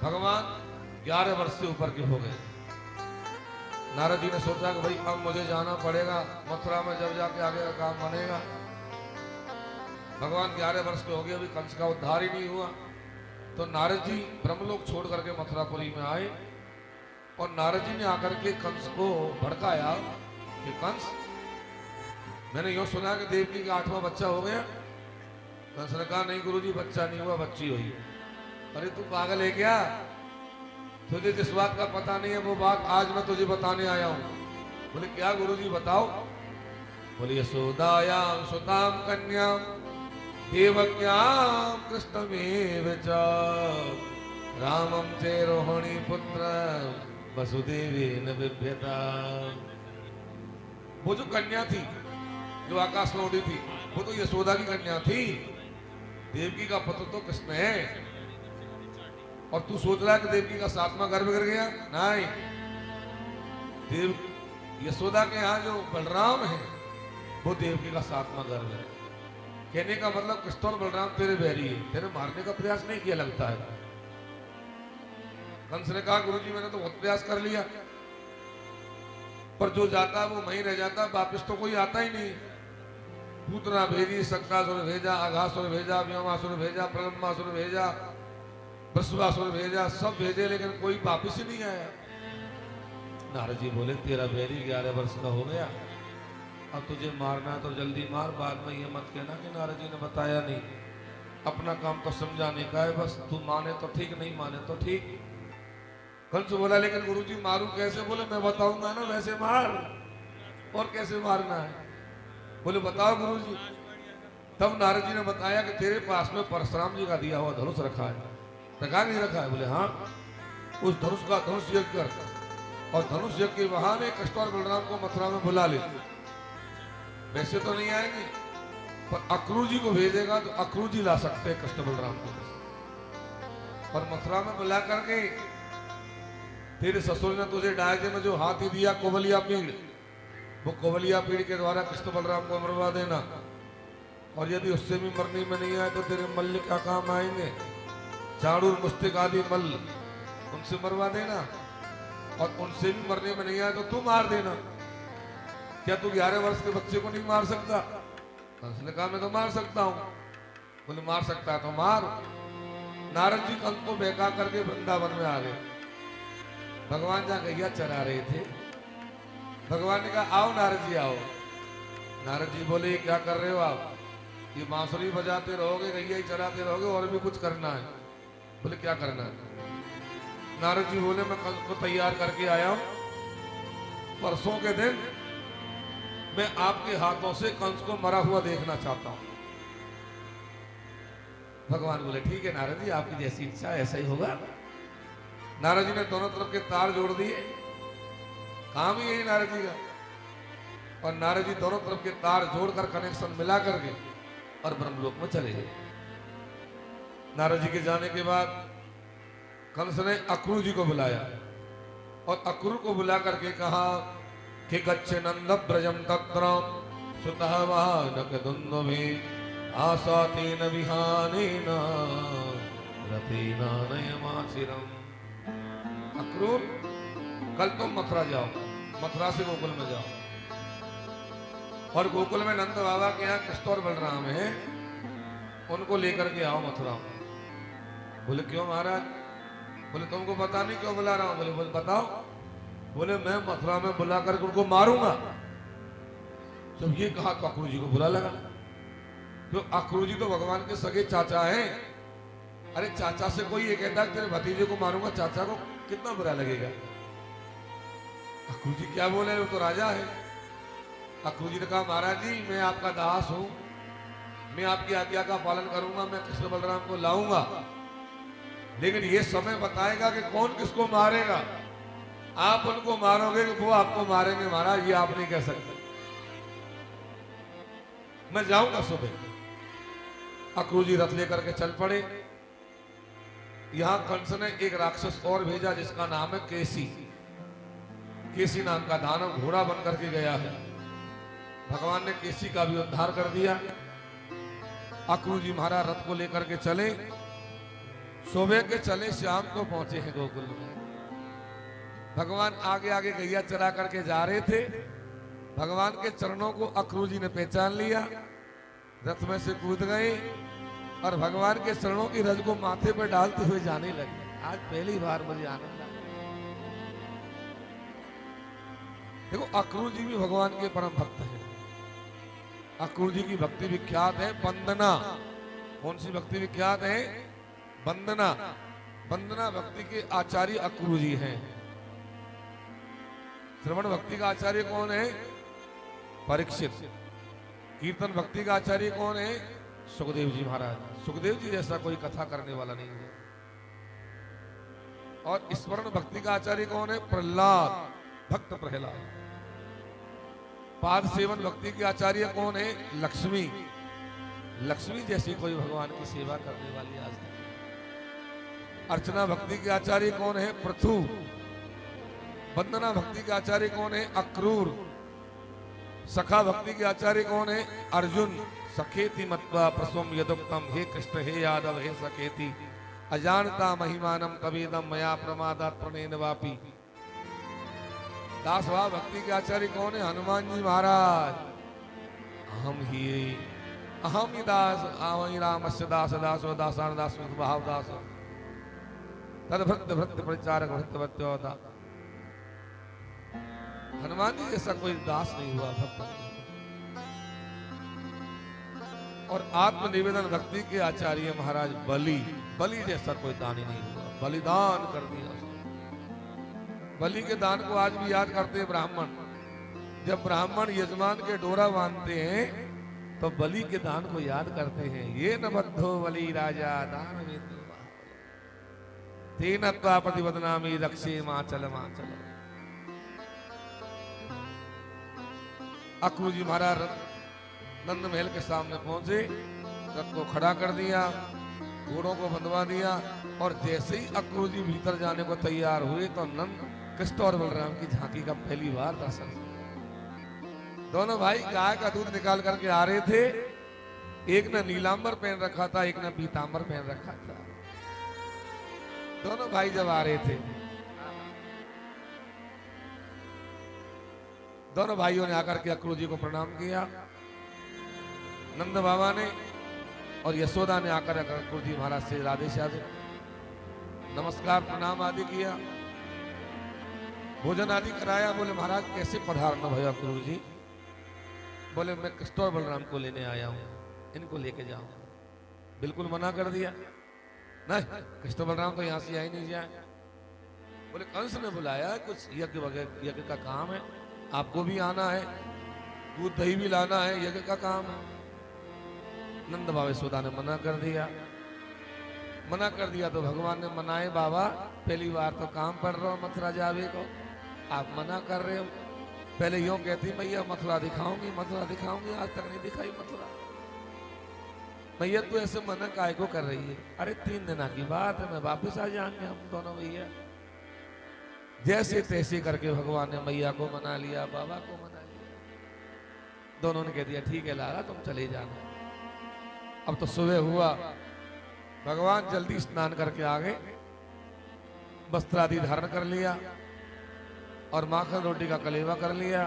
भगवान 11 वर्ष से ऊपर के हो गए। नारद जी ने सोचा कि भाई अब मुझे जाना पड़ेगा मथुरा में, जब जाके आगे का काम बनेगा। भगवान 11 वर्ष के हो गए, अभी कंस का उद्धार ही नहीं हुआ। तो नारद जी ब्रह्मलोक छोड़ करके मथुरापुरी में आए और नारद जी ने आकर के कंस को भड़काया कि कंस, मैंने यूं सुना कि देवकी का 8वां बच्चा हो गया। कंस ने कहा नहीं गुरुजी, बच्चा नहीं हुआ, बच्ची हुई। अरे तू पागल है क्या? तुझे जिस बात का पता नहीं है वो बात आज मैं तुझे बताने आया हूं। बोले क्या गुरुजी बताओ? बोले यशोदायाम सुताम कन्याम देवक्याम कृष्णमेव च रामम चे रोहिणी पुत्र वसुदेवेन बिभ्यता। वो जो कन्या थी जो आकाश में उड़ी थी, वो तो यशोदा की कन्या थी। देवकी का पुत्र तो कृष्ण है। और तू सोच रहा है कि देवकी का 7वां गर्भ गिर गया? नहीं, देव यशोदा के यहाँ जो बलराम है वो देवकी का 7वां गर्भ है। कहने का मतलब कृष्ण और बलराम तेरे बैरी है, तेरे मारने का प्रयास नहीं किया लगता है। कंस ने कहा गुरुजी मैंने तो बहुत प्रयास कर लिया, पर जो जाता वो वहीं रह जाता, वापिस तो कोई आता ही नहीं। पूतना भेजी, शक्रासुर भेजा, अघासुर भेजा, व्योमासुर भेजा, प्रलंबासुर भेजा, वृषभासुर भेजा, सब भेजे लेकिन कोई वापिस ही नहीं आया। नारद जी बोले तेरा बैरी 11 वर्ष का हो गया, अब तुझे मारना है तो जल्दी मार, बाद में ये मत कहना कि नारद जी ने बताया नहीं। अपना काम तो समझाने का है बस, तू माने तो ठीक, नहीं माने तो ठीक। कंस बोला लेकिन गुरुजी मारूं कैसे? बोले मैं बताऊंगा ना, वैसे मार। और कैसे मारना है? बोले बताओ गुरुजी। तब नारद जी ने बताया कि तेरे पास में परशुराम जी का दिया हुआ धनुष रखा है। रखा नहीं रखा है? बोले हाँ। उस धनुष का धनुष यज्ञ कर और धनुष यज्ञ के बहाने कृष्ण और बलराम को मथुरा में बुला ले। वैसे तो नहीं आएंगे, पर अक्रूर जी को भेजेगा तो अक्रूर जी ला सकते हैं कृष्ण बलराम को। और मथुरा में बुला करके तेरे ससुर ने तुझे डायजे में जो हाथी दिया कोवलिया पीड़, वो कोवलिया पीड़ के द्वारा कृष्ण बलराम को मरवा देना। और यदि उससे भी मरने में नहीं आए तो तेरे मल्ल क्या काम आएंगे, चाणूर मुस्तिक आदि मल्ल, उनसे मरवा देना। और उनसे भी मरने में नहीं आए तो तू मार देना। क्या तू 11 वर्ष के बच्चे को नहीं मार सकता? कंस ने कहा मैं तो मार सकता हूं। बोले मार सकता है तो मार। नारद जी कंस को बहका करके वृंदावन में आ गए। भगवान जहाँ गैया चरा रहे थे, भगवान ने कहा आओ नारद जी आओ। नारद जी बोले ये क्या कर रहे हो आप? ये बांसुरी बजाते रहोगे, गैया ही चराते रहोगे, और भी कुछ करना है? बोले क्या करना है? नारद जी बोले मैं कंस को तैयार करके आया हूं, परसों के दिन मैं आपके हाथों से कंस को मरा हुआ देखना चाहता हूं। भगवान बोले ठीक है नारद जी, आपकी जैसी इच्छा ऐसा ही होगा। नारद जी ने दोनों तरफ के तार जोड़ दिए, काम ही यही नारद जी का। और नारद जी दोनों तरफ के तार जोड़कर कनेक्शन मिला करके और ब्रह्मलोक में चले गए। नारद जी के जाने के बाद कंस ने अक्रूर जी को बुलाया और अक्रूर को बुला करके कहा कि गच्छ नंद ब्रजम तत्र सुतः वानकदुन्दुभि आसातेन विहानेन रथेन नयमाचिरम्। अक्रूर कल तुम मथुरा जाओ, मथुरा से गोकुल में जाओ, और गोकुल में नंद बाबा के यहाँ कृष्ण और बलराम है, उनको लेकर के आओ मथुरा में। बोले क्यों महाराज? बोले तुमको पता नहीं क्यों बुला रहा हूं? बोले बताओ। बोले मैं मथुरा में बुला कर उनको मारूंगा। जब ये कहा तो अक्रूर जी को बुरा लगा, तो अक्रूर जी तो भगवान के सगे चाचा हैं। अरे चाचा से कोई ये कहता है तेरे भतीजे को मारूंगा, चाचा को कितना बुरा लगेगा। अक्रूर जी क्या बोले, वो तो राजा है। अक्रूर जी ने कहा महाराज जी मैं आपका दास हूं, मैं आपकी आज्ञा का पालन करूंगा, मैं कृष्ण बलराम को लाऊंगा, लेकिन ये समय बताएगा कि कौन किसको मारेगा। आप उनको मारोगे कि वो आपको मारेंगे महाराज, ये आप नहीं कह सकते। मैं जाऊंगा सुबह। अक्रूर रथ लेकर के चल पड़े। यहां कंस ने एक राक्षस और भेजा जिसका नाम है केसी। केसी नाम का दानव घोड़ा बन करके गया है। भगवान ने केसी का भी उद्धार कर दिया। अक्रूर जी महाराज रथ को लेकर के चले। सुबह के चले शाम को पहुंचे हैं गोकुल में। भगवान आगे आगे गैया चरा करके जा रहे थे। भगवान के चरणों को अक्रूर जी ने पहचान लिया, रथ में से कूद गए और भगवान के चरणों की रज को माथे पर डालते हुए जाने लगे। आज पहली बार मुझे आनंद आया। देखो अक्रूर जी भी भगवान के परम भक्त हैं। अक्रूर जी की भक्ति विख्यात है वंदना। कौन सी भक्ति विख्यात है? वंदना। वंदना भक्ति के आचार्य अक्रूर जी हैं। श्रवण भक्ति का आचार्य कौन है? परीक्षित। कीर्तन भक्ति का आचार्य कौन है? सुखदेव जी महाराज। सुखदेव जी जैसा कोई कथा करने वाला नहीं है। और स्मरण भक्ति का आचार्य कौन है? प्रहलाद, भक्त प्रहलाद। पाद सेवन भक्ति के आचार्य कौन है? लक्ष्मी। लक्ष्मी जैसी कोई भगवान की सेवा करने वाली आज नहीं। अर्चना भक्ति के आचार्य कौन है? पृथु। वंदना भक्ति के आचार्य कौन है? अक्रूर। सखा भक्ति के आचार्य कौन है? अर्जुन। सखेति मत्वा प्रसवम यदुक्तम, हे कृष्ण हे यादव हे सखेति, अजानता महिमानम कबीदम मया प्रमादात प्रणेन वापी। दासभाव भक्ति के आचार्य कौन है? हनुमान जी महाराज। अहम ही दास आवई रामस्य दास दासो दासान दास भाव दास तद भक्त प्रचारक भक्त। हनुमान जी जैसा कोई दास नहीं हुआ, भक्त नहीं। और आत्मनिवेदन भक्ति के आचार्य महाराज बलि। बलि जैसा कोई दानी नहीं हुआ, बलिदान कर दिया। बलि के दान को आज भी याद करते हैं ब्राह्मण। जब ब्राह्मण यजमान के डोरा बांधते हैं तो बलि के दान को याद करते हैं। ये न बद्धो बलि राजा दान तेन प्रतिबदनामी रक्षे माचल माचल। अक्रूर जी महाराज नंद महल के सामने पहुंचे, रथ को खड़ा कर दिया, घोड़ों को बंधवा दिया और जैसे ही अक्रूर जी भीतर जाने को तैयार हुए तो नंद कृष्ण और बलराम की झांकी का पहली बार दर्शन। दोनों भाई गाय का दूध निकाल करके आ रहे थे। एक ने नीलांबर पहन रखा था, एक ने पीतांबर पहन रखा था। दोनों भाई जब आ रहे थे, दोनों भाइयों ने आकर के अक्रूर जी को प्रणाम किया। नंद बाबा ने और यशोदा ने आकर अक्रूर जी महाराज से राधे श्याम नमस्कार प्रणाम आदि किया, भोजन आदि कराया। बोले महाराज कैसे पधारना भैया अक्रूर जी? बोले मैं कृष्ण और बलराम को लेने आया हूं, इनको लेके जाऊं। बिल्कुल मना कर दिया, नहीं कृष्ण बलराम तो यहां से आई नहीं जाए। बोले कंस ने बुलाया, कुछ यज्ञ वगैरह यज्ञ का काम है, आपको भी आना है, दूध दही भी लाना है, यज्ञ का काम है। नंद बाबा यशोदा ने मना कर दिया। मना कर दिया तो भगवान ने मनाए, बाबा पहली बार तो काम पड़ रहा हो मथुरा जावे को, आप मना कर रहे हो। पहले यूं कहती मैया मथुरा दिखाऊंगी मथुरा दिखाऊंगी, आज तक नहीं दिखाई मथुरा। मैया तो ऐसे मना काय को कर रही है? अरे 3 दिन की बात है, मैं वापस आ जाएंगे हम दोनों भैया। जैसे तैसे करके भगवान ने मैया को मना लिया, बाबा को मना लिया। दोनों ने कह दिया ठीक है लाला तुम चले जाना। अब तो सुबह हुआ, भगवान जल्दी स्नान करके आ गए, वस्त्र आदि धारण कर लिया और माखन रोटी का कलेवा कर लिया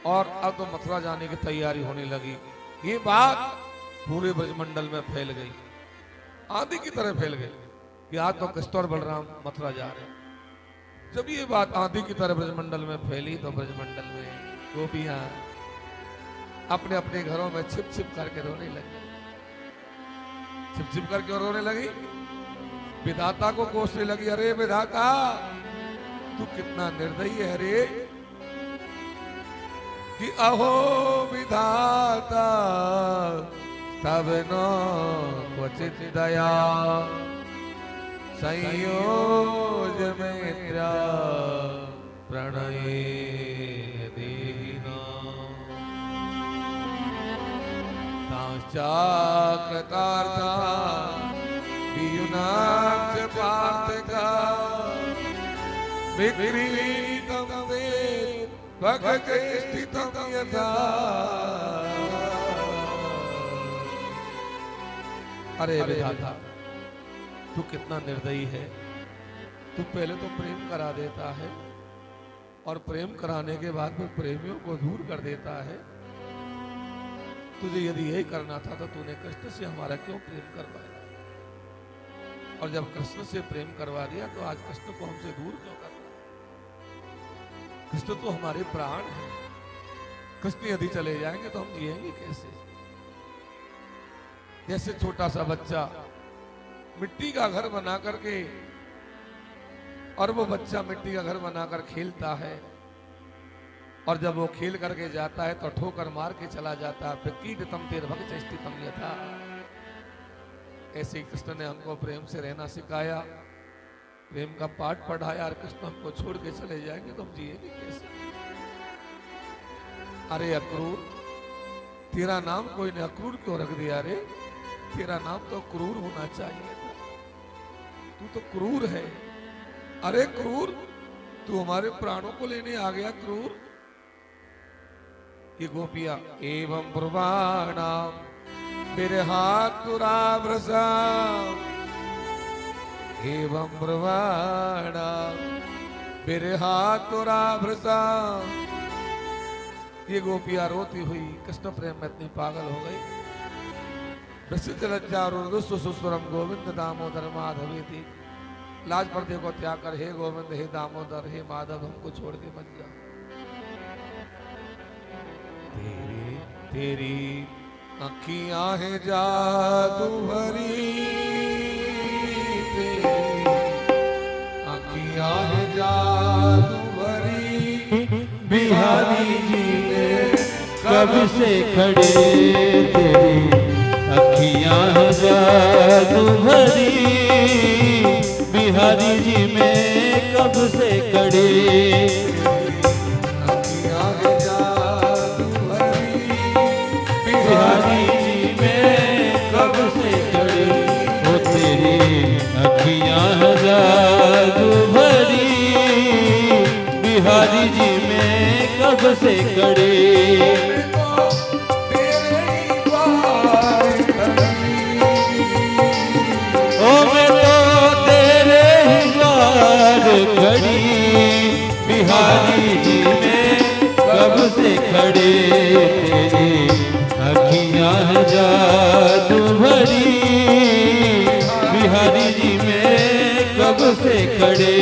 और अब तो मथुरा जाने की तैयारी होने लगी। ये बात पूरे ब्रजमंडल में फैल गई, आंधी की तरह फैल गई कि आज तो कृष्ण और बलराम मथुरा जा रहे हैं। जब ये बात आंधी की तरह ब्रजमंडल में फैली तो ब्रजमंडल में गोपियां अपने अपने घरों में छिप छिप करके रोने लगी। छिप छिप करके रोने लगी, विधाता को कोसने लगी, अरे विधाता तू कितना निर्दयी है रे, कि अहो विधाता तब नो क्वचित दया, संयोज मैत्रा प्रणय दीना चाकृतार्था पीयूनाक्ष पार्थका विक्रीतं वेद भगते स्थितं यथा। अरे विधाता, तू कितना निर्दयी है। तू पहले तो प्रेम करा देता है और प्रेम कराने के बाद फिर प्रेमियों को दूर कर देता है। तुझे यदि यही करना था तो तूने कृष्ण से हमारा क्यों प्रेम करवाया? और जब कृष्ण से प्रेम करवा दिया तो आज कृष्ण को हमसे दूर क्यों करना? कृष्ण तो हमारे प्राण हैं। कृष्ण यदि चले जाएंगे तो हम जिएंगे कैसे? जैसे छोटा सा बच्चा मिट्टी का घर बना करके, और वो बच्चा मिट्टी का घर बनाकर खेलता है, और जब वो खेल करके जाता है तो ठोकर मार के चला जाता है। फिर कीटतम तेर भक्त स्थितम यथा। ऐसे ही कृष्ण ने हमको प्रेम से रहना सिखाया, प्रेम का पाठ पढ़ाया, और कृष्ण हमको छोड़ के चले जाएंगे तो हम जिएंगे कैसे? अरे अक्रूर, तेरा नाम कोई ने अक्रूर क्यों रख दिया? रे तेरा नाम तो क्रूर होना चाहिए था। तू तो क्रूर है। अरे क्रूर, तू हमारे प्राणों को लेने आ गया क्रूर। ये गोपियां एवं ब्रुवाणाम बिरहातुराभ्रसा एवं ब्रुवाणाम बिरहातुराभ्रसा। ये गोपियां रोती हुई कृष्ण प्रेम में इतनी पागल हो गई। सुस्वरम गोविंद दामोदर माधवेति। लाज पर्दे को त्याग कर हे गोविंद, हे दामोदर, हे माधव, हमको छोड़ के मत जा। तेरी अखियां है जादू भरी, तेरी अखियां है जादू भरी। बिहारी जी ने कब से खड़े, तेरी अखियां हैं जादू भरी। बिहारी जी में कब से खड़े, बिहारी जी में कब से खड़े। वो तेरी अखियां हैं जादू भरी। बिहारी जी में कब से खड़े। खड़ी बिहारी जी में कब से खड़े, तेरी अखियां हैं जादू भरी। बिहारी जी में कब से खड़े,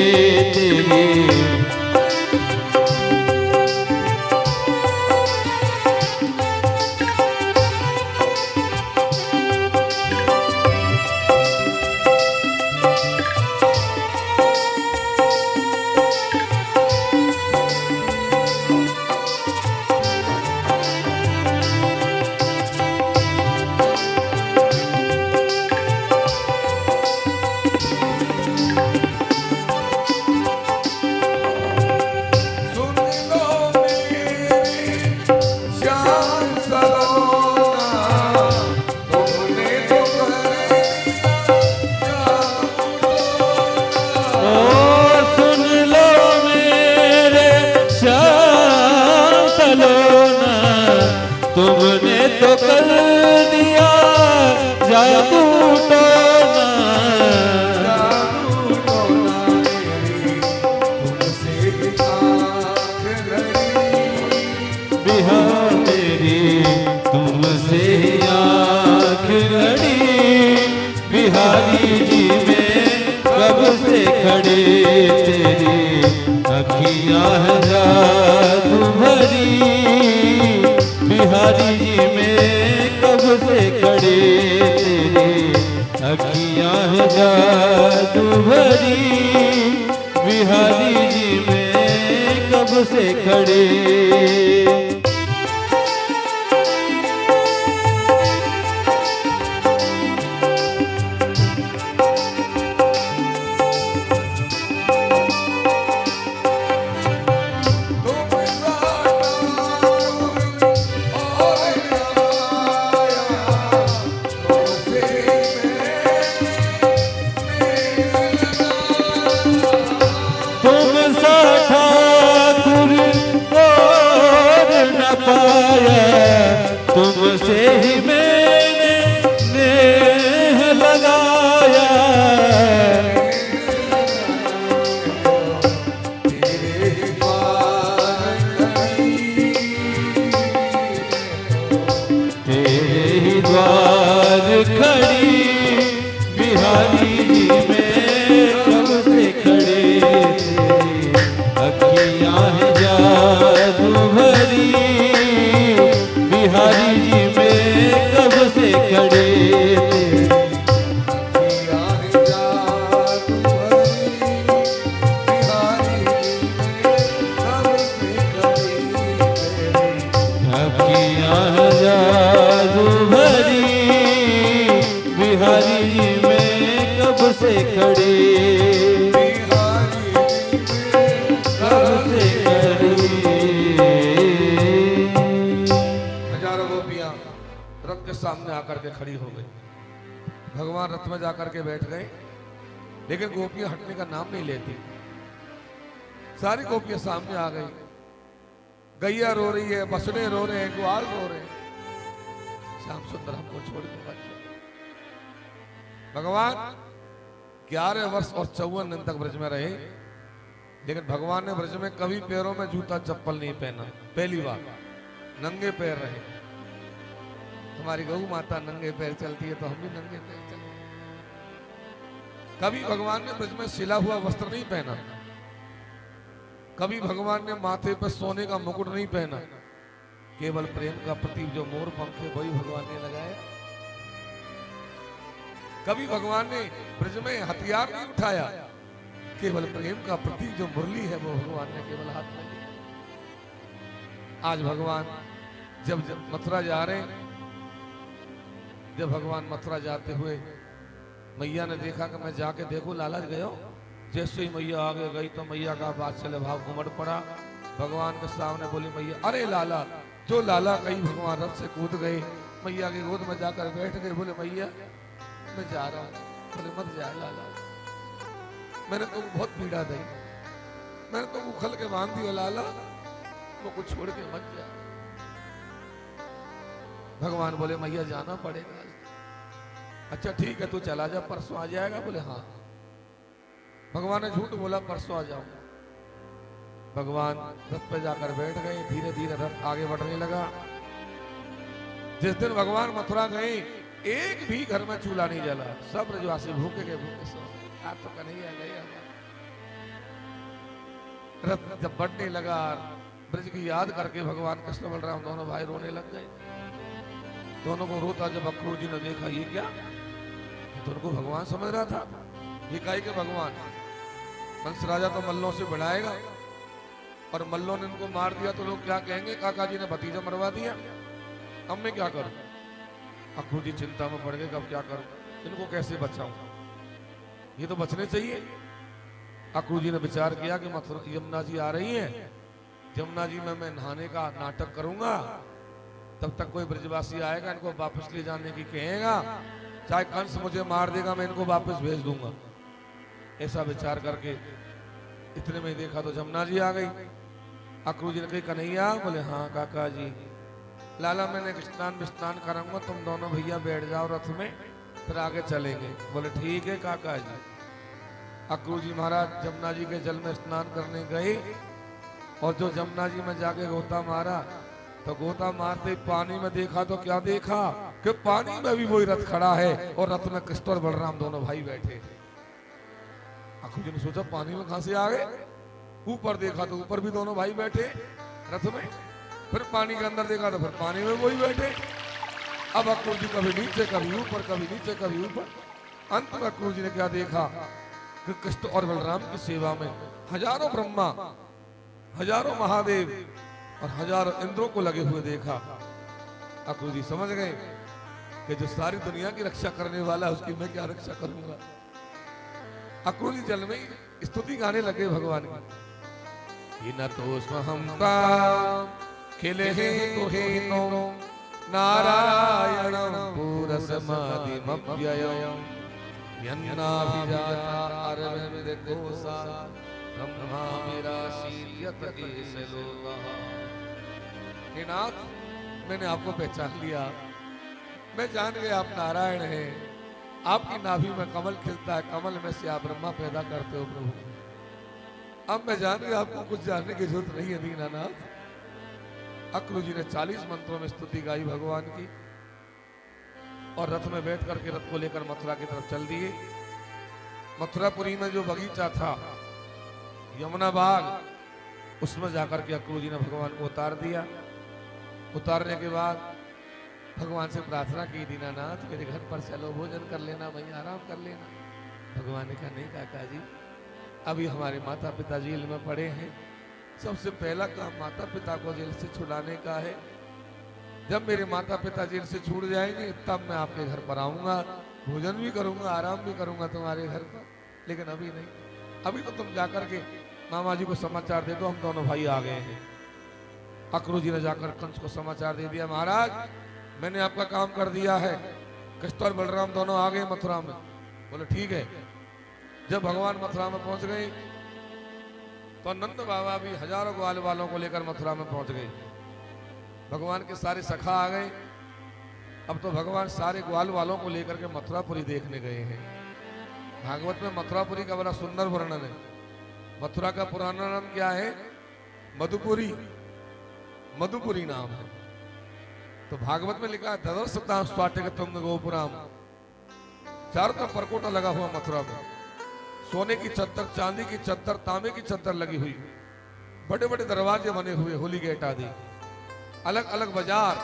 तेरी तुमने तो कर दिया जादू टोना। बिहार तेरी तुमसे आँख लड़ी। बिहारी जी में कब से खड़े, तेरी अखियां हैं जादू भरी। बिहारी जी में कब से खड़े, तेरी अखियां हैं जादू भरी। बिहारी जी में कब से खड़े। सामने आकर के खड़ी हो गई। भगवान रथ में जाकर के बैठ गए, लेकिन गोपियां हटने का नाम नहीं लेती। सारी गोपियां सामने आ गई। गैया रो रही है, बछड़े रो रहे हैं, ग्वाल रो रहे हैं, श्याम सुंदर हमको छोड़ के मत जाओ। भगवान 11 वर्ष और 54 दिन तक ब्रज में रहे, लेकिन भगवान ने ब्रज में कभी पैरों में जूता चप्पल नहीं पहना। पहली बार नंगे पैर रहे। हमारी गौ माता नंगे पैर चलती है तो हम भी नंगे पैर चलते। कभी भगवान ने ब्रज में सिला हुआ वस्त्र नहीं पहना। कभी भगवान ने माथे पर सोने का मुकुट नहीं पहना। केवल प्रेम का प्रतीक जो मोर पंख है वही भगवान ने लगाया। कभी भगवान ने ब्रज में हथियार नहीं उठाया। केवल प्रेम का प्रतीक जो मुरली है वो भगवान ने केवल हाथ में लिया। आज भगवान जब मथुरा जा रहे हैं, जब भगवान मथुरा जाते हुए मैया ने देखा कि मैं जाके देखूं लाला गयो। जैसे ही मैया आगे गई तो मैया का वात्सल्य भाव उमड़ पड़ा। भगवान के सामने बोली मैया, अरे लाला, जो लाला कहीं भगवान रथ से कूद गए, मैया की गोद में जाकर बैठ गए। बोले मैया मैं जा रहा हूं। बोले मत जा लाला, मैंने तुमको बहुत पीड़ा दी, मैंने तुमको उखल के बांध दिया लाला, वो कुछ छोड़ के मत जा। भगवान बोले मैया जाना पड़ेगा। अच्छा ठीक है तू चला जा, परसों आ जाएगा। बोले हाँ। भगवान ने झूठ बोला, परसों आ जाऊंगा। भगवान रथ पे जाकर बैठ गए। धीरे धीरे रथ आगे बढ़ने लगा। जिस दिन भगवान मथुरा गए, एक भी घर में चूल्हा नहीं जला। सब ब्रजवासी भूखे के भूखे सो। आप तो कन्हैया गए। रथ जब बढ़ने लगा, ब्रज की याद करके भगवान कृष्ण बलराम दोनों भाई रोने लग गए। दोनों को रोता जब अक्रूर जी ने देखा, ये क्या, तो उनको भगवान समझ रहा था। ये काहे के भगवान, कंस राजा तो मल्लों से बढ़ाएगा, और मल्लों ने इनको मार दिया तो लोग क्या कहेंगे, काका जी ने भतीजा मरवा दिया, अब मैं क्या करूं। अक्रूर जी चिंता में पड़ गए, कब क्या करूं, इनको कैसे बचाऊं, ये तो बचने चाहिए। अक्रूर जी ने विचार किया कि मथुरा यमुना जी आ रही है, यमुना जी में मैं नहाने का नाटक करूंगा, तब तक कोई ब्रजवासी आएगा, इनको वापस ले जाने की कहेगा, चाहे कंस मुझे मार देगा मैं इनको वापस भेज दूंगा। ऐसा विचार करके इतने में देखा तो यमुना जी आ गई। अक्रूर जी ने कही कन्हैया। बोले हाँ काका जी। लाला मैंने स्नान विस्नान कराऊंगा, तुम दोनों भैया बैठ जाओ रथ में, फिर आगे चलेंगे। बोले ठीक है काका जी। अक्रूर जी महाराज यमुना जी के जल में स्नान करने गए, और जो यमुना जी में जाके गोता मारा, तो गोता मारते पानी में देखा तो क्या देखा कि पानी में भी वही रथ खड़ा है, और रथ में कृष्ण और बलराम दोनों भाई बैठे। अक्रूर जी ने सोचा पानी में कहां से आ गए। ऊपर देखा तो ऊपर भी दोनों भाई बैठे रथ में, फिर पानी के अंदर देखा तो फिर पानी में वही बैठे। अब अक्रूर जी कभी नीचे कभी ऊपर, कभी नीचे कभी ऊपर। अंत में अक्रूर जी ने क्या देखा कि कृष्ण और बलराम की सेवा में हजारों ब्रह्मा, हजारों महादेव और हजारों इंद्रों को लगे हुए देखा। अक्रूर जी समझ गए कि जो सारी दुनिया की रक्षा करने वाला है, उसकी मैं क्या रक्षा करूंगा। अक्रूर जी जल में स्तुति गाने लगे भगवान की। न तो हम खिले गुहेनो नारायणं पूरसमाधिमव्ययम् यन्नाभिजाता अरविंदकोसा ब्रह्मा मेराशीर्यत एष लोकः। हे नाथ, मैंने आपको पहचान लिया, मैं जान गया आप नारायण हैं। आपकी नाभि में कमल खिलता है, कमल में से आप ब्रह्मा पैदा करते हो प्रभु। अब मैं जान गया आपको कुछ जानने की जरूरत नहीं है दीनानाथ। अक्रूर जी ने 40 मंत्रों में स्तुति गाई भगवान की, और रथ में बैठ करके रथ को लेकर मथुरा की तरफ चल दिए। मथुरापुरी में जो बगीचा था यमुना बाग, उसमें जाकर के अक्रूर जी ने भगवान को उतार दिया। उतारने के बाद भगवान से प्रार्थना की, दीनानाथ मेरे घर पर चलो, भोजन कर लेना, वहीं आराम कर लेना। भगवान ने कहा नहीं काका जी, अभी हमारे माता पिता जेल में पड़े हैं, सबसे पहला काम माता पिता को जेल से छुड़ाने का है। जब मेरे माता पिता जेल से छूट जाएंगे तब मैं आपके घर पर आऊंगा, भोजन भी करूंगा, आराम भी करूंगा तुम्हारे घर पर, लेकिन अभी नहीं। अभी तो तुम जाकर के मामा जी को समाचार दे दो, हम दोनों भाई आ गए हैं। अक्रूर जी ने जाकर कंस को समाचार दे दिया, महाराज मैंने आपका काम कर दिया है। कृष्ण और बलराम दोनों आ गए मथुरा में। बोले ठीक है। जब भगवान मथुरा में पहुंच गए तो नंद बाबा भी हजारों ग्वाल वालों को लेकर मथुरा में पहुंच गए। भगवान के सारे सखा आ गए। अब तो भगवान सारे ग्वाल वालों को लेकर के मथुरापुरी देखने गए हैं। भागवत में मथुरापुरी का बड़ा सुंदर वर्णन है। मथुरा का पुराना नाम क्या है? मधुपुरी। मधुपुरी नाम है। तो भागवत में लिखा है ददर्शतां स्वाटिक तुंग गोपुराम। चारों तरफ परकोटा लगा हुआ मथुरा में। सोने की चद्दर, चांदी की चद्दर, तांबे की चद्दर लगी हुई। बड़े बड़े दरवाजे बने हुए, होली गेट आदि, अलग अलग बाजार।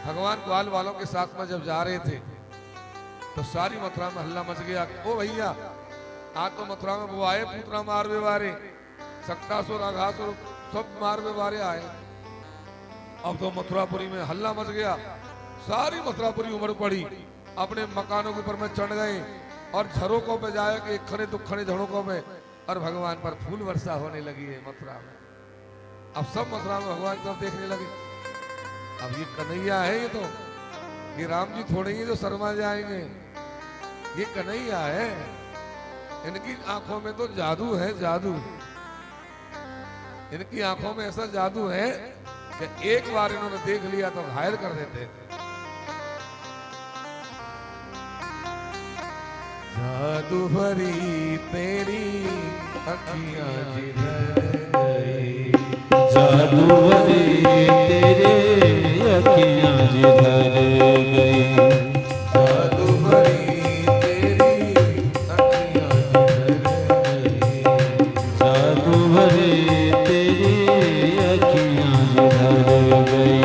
भगवान ग्वाल वालों के साथ में जब जा रहे थे तो सारी मथुरा में हल्ला मच गया। ओ भैया, आज तो मथुरा में वो आए पूतना मार बेवारे, सक्तासुर आघासुर सब मार बेवारे आए। अब तो मथुरापुरी में हल्ला मच गया। सारी मथुरापुरी उमड़ पड़ी, अपने मकानों के ऊपर में चढ़ गए और झरोकों पे जाए कि एक खड़े दुखड़े झरोकों में, और भगवान पर फूल वर्षा होने लगी है मथुरा में। अब सब मथुरा में भगवान की तरफ देखने लगे। अब ये कन्हैया है, ये राम जी थोड़े ही जो शर्मा जाएंगे, ये कन्हैया है। इनकी आंखों में तो जादू है, जादू। इनकी आंखों में ऐसा जादू है कि एक बार इन्होंने देख लिया तो घायल कर देते। जादू भरी तेरी अखियां जिधर गई, जादू भरी तेरे अखियां जिधर गई, जादू भरी तेरी अखियां जिधर गई, जादू भरी तेरी अखियां जिधर गई,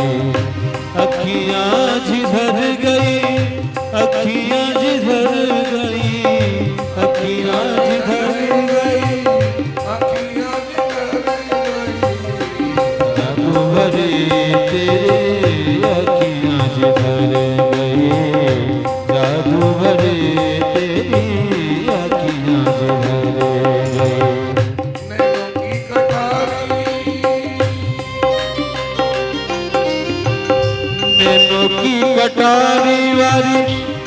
अखियां जिधर गई, अखियां जिधर गई, अखियां जिधर गई, अखियां जिधर गई, जादू भरी तेरे अखियां जिधर गई, जादू भरी तेरी अखियां जिधर गई। नैनों की कटारी, नैनों की कटारी वारी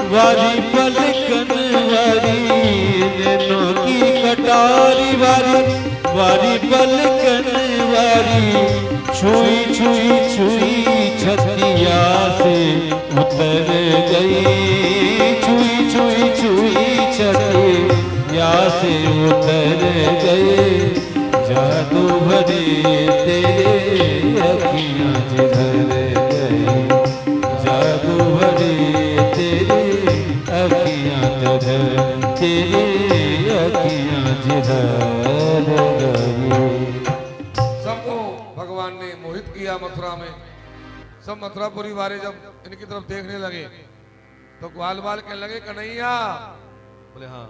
वारी पलकन वारी, नैनों की कटारी वारी वारी पलकन वारी, छुई छुई छुई छतिया से उतर गई, छुई छुई छुई छतिया से उतर गई, जादू भरी तेरे अखियां जिधर गई, जादू भरी तेरी अखियां जिधर, तेरी अखियां जिधर गई। सबको भगवान ने मोहित किया मथुरा में। सब मथुरापुरी वाले जब इनकी तरफ देखने लगे तो ग्वाल बाल कहने लगे कन्हैया। बोले हाँ।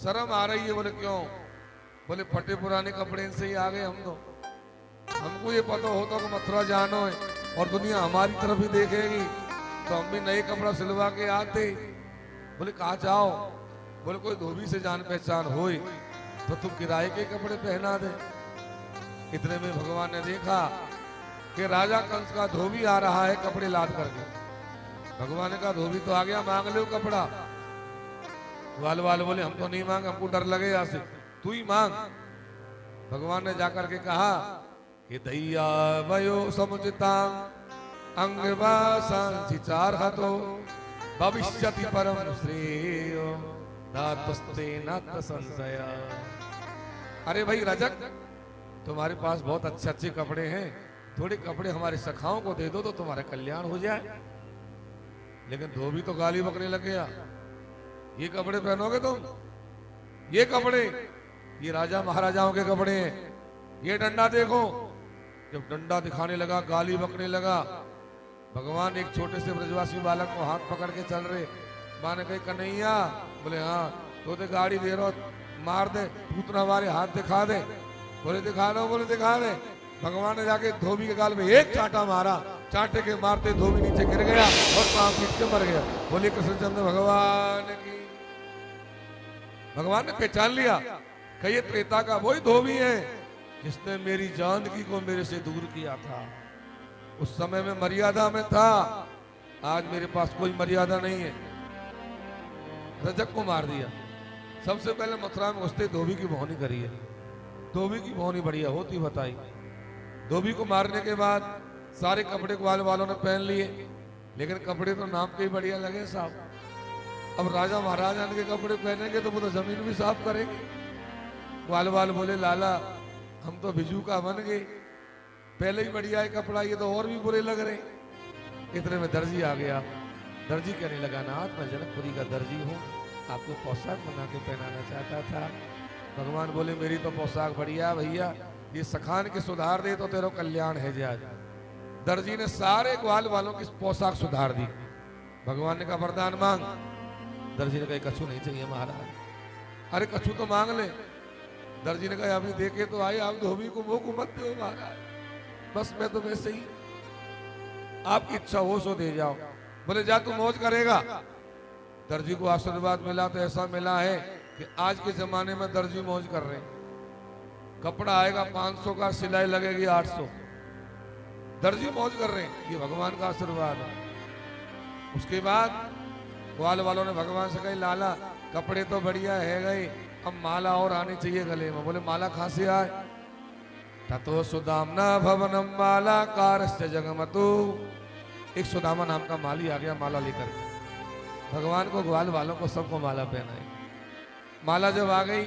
शर्म आ रही है? बोले क्यों? बोले फटे पुराने कपड़े इनसे ही आ गए हम तो। हमको ये पता होता कि मथुरा जाना है और दुनिया हमारी तरफ ही देखेगी तो हम भी नए कपड़ा सिलवा के आते। बोले कहाँ जाओ? बोले कोई धोबी से जान पहचान होए तो तुम किराए के कपड़े पहना दे। इतने में भगवान ने देखा कि राजा कंस का धोबी आ रहा है कपड़े लाद करके। भगवान ने कहा धोबी तो आ गया, मांग लो कपड़ा। ग्वाल वाले बोले हम तो नहीं मांग, हमको डर लगे यहाँ से, तू ही मांग। भगवान ने जाकर के कहा कि दैया वयो समुचिता अंगवासांसि चारहतो भविष्यति परम श्रेयो नातस्ते नात संशय। अरे भाई रजक, तुम्हारे पास बहुत अच्छे अच्छे कपड़े हैं, थोड़े कपड़े हमारे सखाओं को दे दो तो तुम्हारा कल्याण हो जाए। लेकिन धोबी तो गाली बकने लग गया, ये कपड़े पहनोगे तुम? ये कपड़े ये राजा महाराजाओं के कपड़े हैं। ये डंडा देखो। जब डंडा दिखाने लगा, गाली बकने लगा। भगवान एक छोटे से ब्रजवासी बालक को हाथ पकड़ के चल रहे। माँ ने कही कन्हैया। बोले हाँ। तो गाड़ी दे रहा, मार दे, पूतना हमारे हाथ दिखा दे। बोले दिखा दो। बोले दिखा दे। भगवान ने जाके धोबी के गाल में एक चांटा मारा। चांटे के मारते धोबी नीचे गिर गया और पांव पीट के मर गया। बोले कृष्णचंद्र भगवान की। भगवान ने पहचान लिया कि ये त्रेता का वही धोबी है जिसने मेरी जानकी को मेरे से दूर किया था। उस समय में मर्यादा में था, आज मेरे पास कोई मर्यादा नहीं है। रजक को मार दिया। सबसे पहले मथुरा में घुसते धोबी की भौनी करी है। धोबी की भौनी बढ़िया होती बताई। धोबी को मारने के बाद सारे कपड़े ग्वाल वालों ने पहन लिए, लेकिन कपड़े तो नाम के ही बढ़िया लगे साहब। अब राजा महाराजा के कपड़े पहनेंगे तो वो तो जमीन भी साफ करेंगे। ग्वाल वाल बोले लाला हम तो बिजू का बन गए, पहले ही बढ़िया है कपड़ा, ये तो और भी बुरे लग रहे। इतने में दर्जी आ गया। दर्जी कहने लगा नाथ मैं जनकपुरी का दर्जी हूँ, आपको पोशाक बना के पहनाना चाहता था। भगवान बोले मेरी तो पोशाक बढ़िया भैया, ये सखान के सुधार दे तो तेरा कल्याण है जाज। दर्जी ने सारे ग्वाल वालों की पोशाक सुधार दी। भगवान ने कहा वरदान मांग। दर्जी ने कहा कछू नहीं चाहिए महाराज। अरे कछू तो मांग ले। दर्जी ने कहा अभी देखे तो आए, आप धोबी को मुंह को मत दो महाराज, बस मैं तो वैसे ही, आपकी इच्छा हो सो दे जाओ। बोले जा तू मौज करेगा। दर्जी को आशीर्वाद मिला तो ऐसा मिला है कि आज के जमाने में दर्जी मौज कर रहे हैं। कपड़ा आएगा 500 का, सिलाई लगेगी 800, दर्जी मौज कर रहे हैं। ये भगवान का आशीर्वाद है। उसके बाद ग्वाल वालों ने भगवान से कही लाला कपड़े तो बढ़िया है गए, अब माला और आनी चाहिए गले में। बोले माला कहां से आए? ततो सुदामना भवनम माला कारस्य जगमतु। एक सुदामा नाम का माली आ गया माला लेकर। भगवान को ग्वाल वालों को सबको माला पहनाई। माला जब आ गई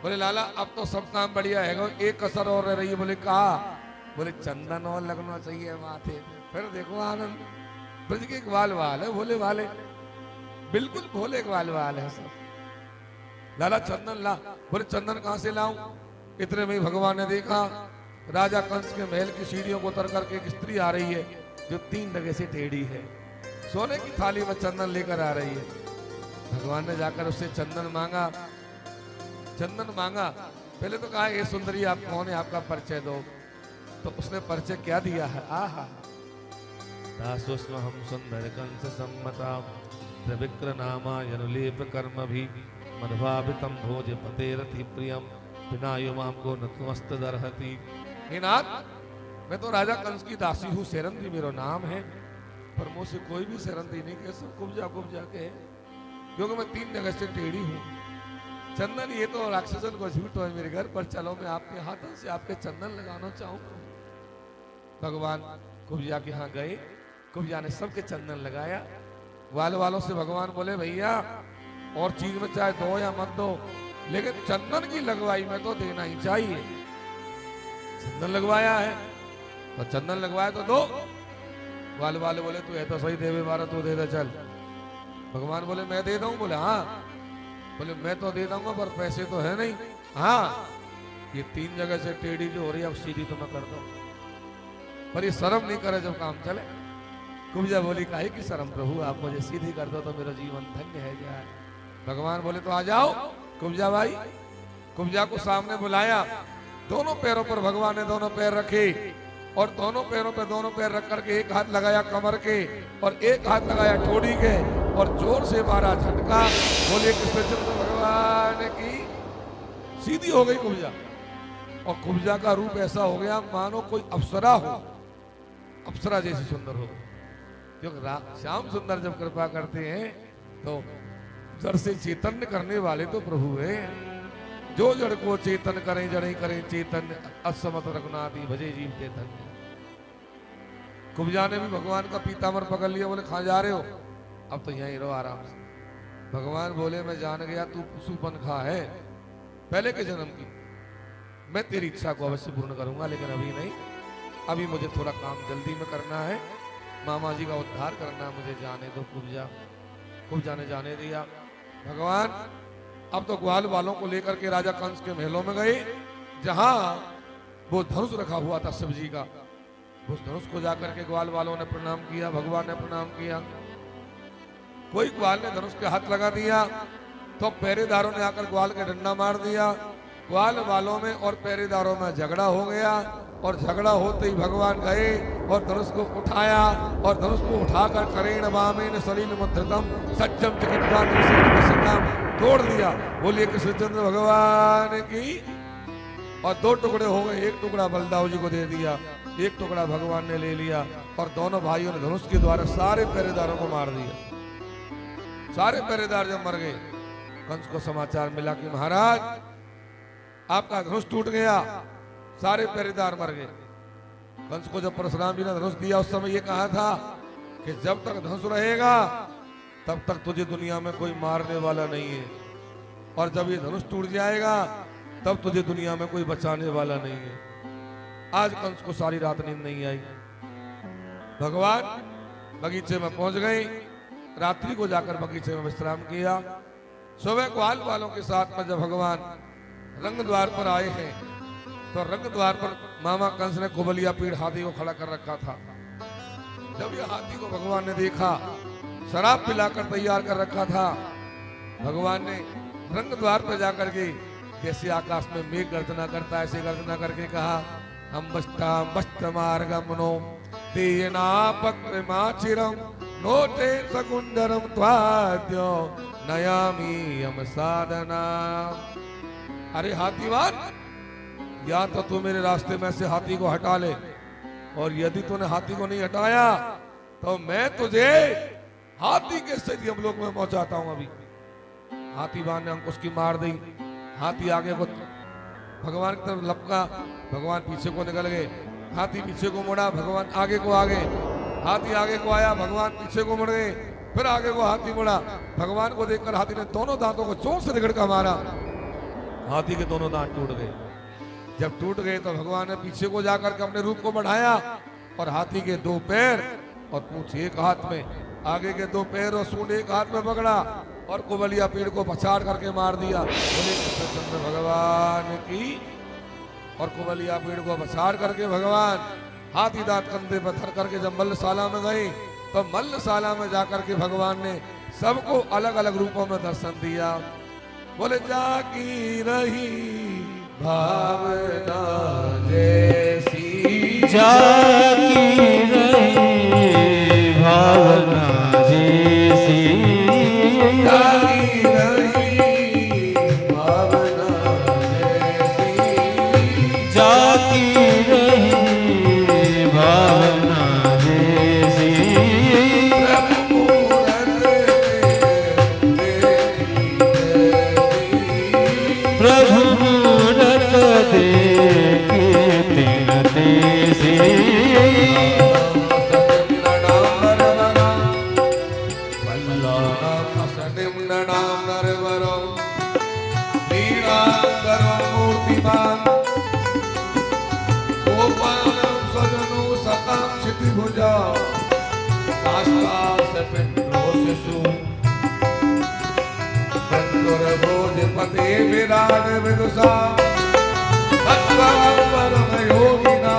बोले लाला अब तो सब काम बढ़िया है, एक कसर और रह रही है। बोले कहा? बोले चंदन और लगना चाहिए माथे। फिर देखो आनंद, ब्रज के ग्वाल वाल है, भोले वाले, बिल्कुल भोले ग्वाल वाल है सब। लाला चंदन ला। बोले चंदन कहां से लाऊं? इतने में भगवान ने देखा राजा कंस के महल की सीढ़ियों को उतर करके एक स्त्री आ रही है जो 3 जगह से टेढ़ी है, सोने की थाली में चंदन लेकर आ रही है। भगवान ने जाकर उससे चंदन मांगा। चंदन मांगा, पहले तो कहा ये सुंदरी आप कौन है, आपका परिचय दो। तो उसने परिचय क्या दिया है? आहा दासोस्म हम सुंदर कंस सम्मता त्रिविक्र नामा यनुलेप कर्म भी मनभावितम भोज पते रति प्रियम विनायुमाम को नतमस्त दरहति। हे नाथ मैं तो राजा कंस की दासी हूँ, सेरंदी मेरा नाम है, पर मुझसे कोई भी सेरंदी नहीं कह सब कुब्जा के है, क्योंकि मैं 3 जगह से टेढ़ी हूँ। चंदन ये तो राक्षसन को झूठ है मेरे घर पर, चलो मैं आपके हाथों से आपके चंदन लगाना चाहूंगा। भगवान कुब्जा के यहाँ गए, कुब्जा ने सबके चंदन लगाया। ग्वाल वालों से भगवान बोले भैया और चीज में चाहे दो या मत दो, लेकिन चंदन की लगवाई में तो देना ही चाहिए। चंदन लगवाया है तो चंदन लगवाया तो दो। ग्वाल वाले बोले तू है तो सही देवे बारा, तू दे दे चल। भगवान बोले मैं दे दूं? बोले हाँ। बोले मैं तो दे दूंगा पर पैसे तो है नहीं। हाँ ये 3 जगह से टेढ़ी जो हो रही है अब सीधी तो मैं कर दूं, पर ये शर्म नहीं करे जब काम चले। कुब्जा बोली काहे की शर्म प्रभु, आप मुझे सीधी कर दो तो मेरा जीवन धन्य है जाए। भगवान बोले तो आ जाओ कुब्जा भाई। कुब्जा को सामने बुलाया, दोनों पैरों पर भगवान ने दोनों पैर रखे और दोनों पैरों पर दोनों पैर रख करके एक हाथ लगाया कमर के और एक हाथ लगाया ठोड़ी के और जोर से मारा झटका। बोले कृष्णचंद्र भगवान की। सीधी हो गई कुब्जा और कुब्जा का रूप ऐसा हो गया मानो कोई अप्सरा हो, अप्सरा जैसी सुंदर हो। क्योंकि श्याम सुंदर जब कृपा करते हैं तो जड़ से चैतन्य करने वाले तो प्रभु है। जो जड़ को चेतन करें जड़े करें चेतन, असमत रघुनाथी भजे जीव चेतन। कुब्जा ने भी भगवान का पीताम्बर पकड़ लिया। बोले कहां जा रहे हो? अब तो यहीं रहो आराम से। भगवान बोले मैं जान गया तू पशुपन खा है पहले के जन्म की, मैं तेरी इच्छा को अवश्य पूर्ण करूंगा, लेकिन अभी नहीं। अभी मुझे थोड़ा काम जल्दी में करना है, मामा जी का उद्धार करना, मुझे जाने दो कुब्जा। कुब्जा ने जाने दिया। भगवान अब तो ग्वाल वालों को लेकर के राजा कंस के महलों में गए, जहां वो धनुष रखा हुआ था शिव जी का। उस धनुष को जाकर के ग्वाल वालों ने प्रणाम किया, भगवान ने प्रणाम किया। कोई ग्वाल ने धनुष के हाथ लगा दिया तो पहरेदारों ने आकर ग्वाल के डंडा मार दिया। ग्वाल वालों में और पहरेदारों में झगड़ा हो गया और झगड़ा होते ही भगवान गए और धनुष को उठाया और धनुष को उठाकर करेण वामेन सलील मुद्रितम सज्जम चिकित्साम तोड़ दिया। बोलिए कृष्णचंद्र भगवान की। और 2 टुकड़े हो गए, एक टुकड़ा बलदाऊ जी को दे दिया, एक टुकड़ा भगवान ने ले लिया और दोनों भाइयों ने धनुष के द्वारा सारे पहरेदारों को मार दिया। सारे पहरेदार जब मर गए, कंस को समाचार मिला कि महाराज आपका धनुष टूट गया, सारे पहरेदार मर गए। कंस को जब परशुराम जी ने धनुष दिया, उस समय ये कहा था कि जब तक धनुष रहेगा तब तक तुझे दुनिया में कोई मारने वाला नहीं है, और जब ये धनुष टूट जाएगा तब तुझे दुनिया में कोई बचाने वाला नहीं है। आज कंस को सारी रात नींद नहीं आई। भगवान बगीचे में पहुंच गए, रात्रि को जाकर बगीचे में विश्राम किया। सुबह ग्वाल वालों के साथ में जब भगवान रंग द्वार पर आए हैं, तो रंग द्वार पर मामा कंस ने कुबलिया पीड़ हाथी को खड़ा कर रखा था। जब ये हाथी को भगवान ने देखा, शराब पिलाकर तैयार कर रखा था, भगवान ने रंग द्वार पर जाकर के कैसे आकाश में मेघ गर्जना करता है, ऐसे गर्जना करके कहा, हम बस्त मार्गमनो तेना पक्रमाचिरम नोटे सकुंडरम त्वाद्यो नयामी यम साधना। अरे हाथीवान, या तो तू मेरे रास्ते में से हाथी को हटा ले, और यदि तूने हाथी को नहीं हटाया तो मैं तुझे हाथी के सहित यमलोक में पहुंचाता हूं। अभी हाथीवान ने अंकुश की मार दी। हाथी आगे को भगवान की तरफ लपका, भगवान पीछे को निकल गए। हाथी पीछे को मुड़ा, भगवान आगे को आ गए। हाथी आगे को आया, भगवान पीछे को मुड़ गए। फिर आगे को हाथी मुड़ा, भगवान को देखकर हाथी ने दोनों दांतों को जोर से रगड़ कर मारा। हाथी के दोनों दांत टूट गए। जब टूट गए तो भगवान ने पीछे को जाकर के अपने रूप को बढ़ाया, और हाथी के 2 पैर और पूंछ एक हाथ में, आगे के 2 पैर और सूंड एक हाथ में पकड़ा, और कुबलिया पेड़ को पछाड़ करके मार दिया। बोले कृष्णचंद्र भगवान की। और कुबलिया पेड़ को पछाड़ करके भगवान हाथी दांत कंधे पर धर करके जब मल्लशाला में गए, तो मल्लशाला में जाकर के भगवान ने सबको अलग अलग रूपों में दर्शन दिया। बोले जागी रही भावना जैसी, जागी रही भावना जैसी, जागी रही भावना जैसी, जागी रही भावना जैसी, प्रभु मूरत देखी तिन देसी, पते विराट विदुषा भक्ता परम योगिना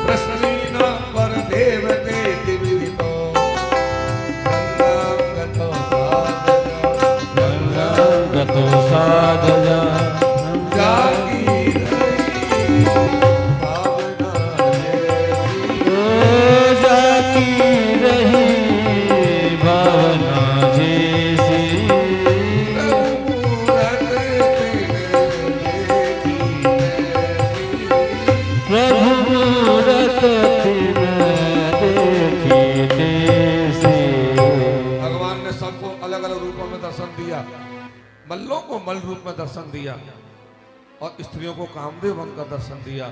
प्रश्नीना पर देवते दिवितो गतो साधया, जागी रही भावना जैसी, जागी रही भावना जैसी, प्रभु मूरत तिन देखी तैसी। भगवान ने सबको अलग अलग रूपों में दर्शन दिया। मल्लों को मल्ल रूप में दर्शन दिया, और स्त्रियों को कामदेव बनकर दर्शन दिया।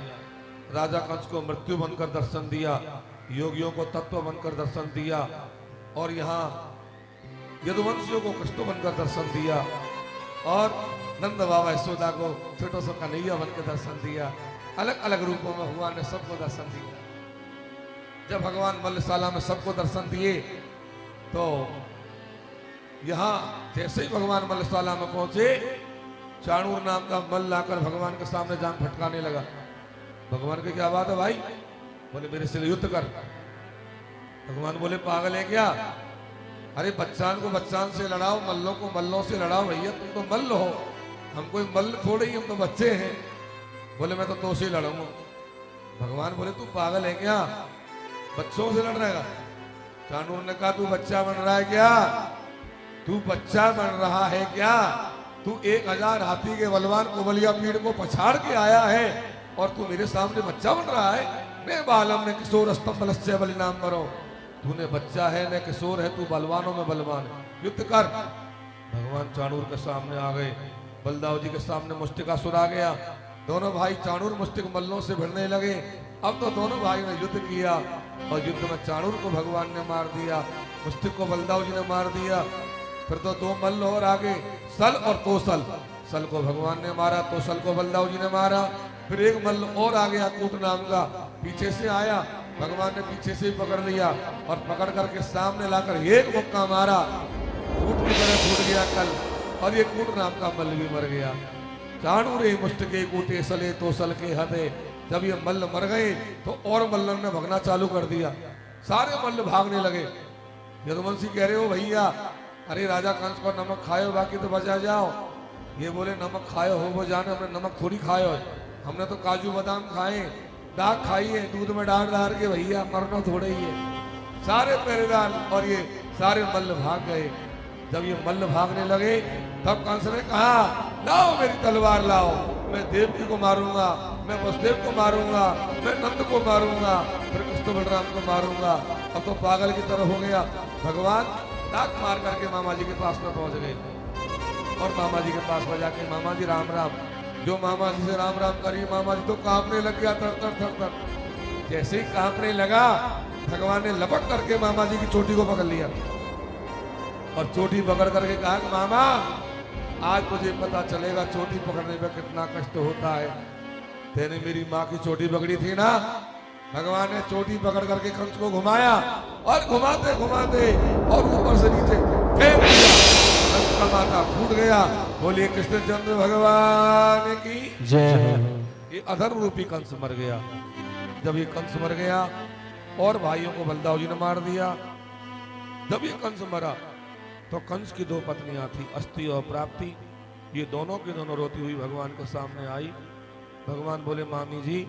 राजा कंस को मृत्यु बनकर दर्शन दिया, योगियों को तत्व बनकर दर्शन दिया, और यहाँ यदुवंशियों को कृष्ण बनकर दर्शन दिया, और नंद बाबा यशोदा को छोटो सा कन्हैया बनकर दर्शन दिया। अलग अलग रूपों में भगवान ने सबको दर्शन दिया। जब भगवान मल्लशाला में सबको दर्शन दिए, तो यहाँ जैसे ही भगवान मल्लशाला में पहुंचे, चाणूर नाम का मल्ल लाकर भगवान के सामने जान फटकाने लगा। भगवान की क्या बात है भाई? बोले मेरे से युद्ध कर। भगवान बोले पागल है क्या? अरे बच्चान को बच्चान से लड़ाओ, मल्लों को मल्लों से लड़ाओ। भैया तुम तो मल्ल हो, हम कोई मल्ल थोड़े ही, हम तो बच्चे हैं। बोले मैं तो से लड़ूंगा। भगवान बोले तू पागल है क्या, बच्चों से लड़ रहेगा? चाणूर ने कहा तू बच्चा बन रहा है क्या? तू बच्चा बन रहा है क्या? तू 1000 हाथी के बलवान कुबलिया पीड़ को पछाड़ के आया है और तू मेरे सामने बच्चा बन रहा है। ने बालम ने किशोर स्तंभ बलस्य बलि नाम करो। तूने बच्चा है न किशोर है, तू बलवानों में बलवान है, युद्ध कर। भगवान चाणूर के सामने आ गए, बलदाव जी के सामने मुष्टिकासुर आ गया। दोनों भाई चाणूर मुष्टिक मल्लों से भिड़ने लगे। अब तो दोनों भाई ने युद्ध किया और युद्ध में चाणूर को भगवान ने मार दिया, मुष्टिक को बलदाव जी ने मार दिया। फिर तो 2 मल्ल और आगे, सल और तोसल। सल को भगवान ने मारा, तोसल को बलदाव जी ने मारा। फिर एक मल्ल और आ गया कूट नाम का, पीछे से आया, भगवान ने पीछे से पकड़ लिया और पकड़ करके सामने लाकर एक मुक्का मारा, कूट की तरह फूट गया कल, और ये कूट नाम का मल्ल भी मर गया। चाणूरे मुष्ट के कूटे सले तोसल के हथे। जब ये मल्ल मर गए तो और मल्लों ने भगना चालू कर दिया, सारे मल्ल भागने लगे। यदुवंशी कह रहे हो भैया, अरे राजा कंस पर नमक खाए बाकी तो बचा जाओ। ये बोले नमक खाए हो वो जाने, हमने नमक थोड़ी खाए हो, हमने तो काजू बादाम खाए, दाग खाई है, दूध में डाल के भैया, मरना थोड़े ही है। सारे पहरेदार और ये सारे मल्ल भाग गए। जब ये मल्ल भागने लगे तब कंस ने कहा, लाओ मेरी तलवार लाओ, मैं देवकी को मारूंगा, मैं वसुदेव को मारूंगा, मैं नंद को मारूंगा, फिर कृष्ण बलराम को मारूंगा। अब तो पागल की तरह हो गया। भगवान डाक मार करके मामा जी के पास में पहुंच गए और मामा जी के पास में जाके, मामा जी राम राम। जो मामा जी से राम राम करी, मामा जी तो कांपने लग गया, तर तर तर तर। जैसे ही कांपने लगा, भगवान ने लपक करके मामा जी की चोटी को पकड़ लिया और चोटी पकड़ करके कहा कि मामा, आज तुझे पता चलेगा चोटी पकड़ने में कितना कष्ट होता है। तेने मेरी माँ की चोटी पकड़ी थी ना। भगवान ने चोटी पकड़ करके कंस को घुमाया और घुमाते घुमाते और ऊपर से नीचे फेंक दिया। कंस का माथा फूट गया। बोलिए कृष्णचंद्र भगवान की जय। ये अधर्म रूपी कंस मर गया। जब ये कंस मर गया और भाइयों को बलदाव जी ने मार दिया। जब ये कंस मरा तो कंस की 2 पत्नियां थी, अस्ति और प्राप्ति। ये दोनों की दोनों रोती हुई भगवान के सामने आई। भगवान बोले, मामी जी,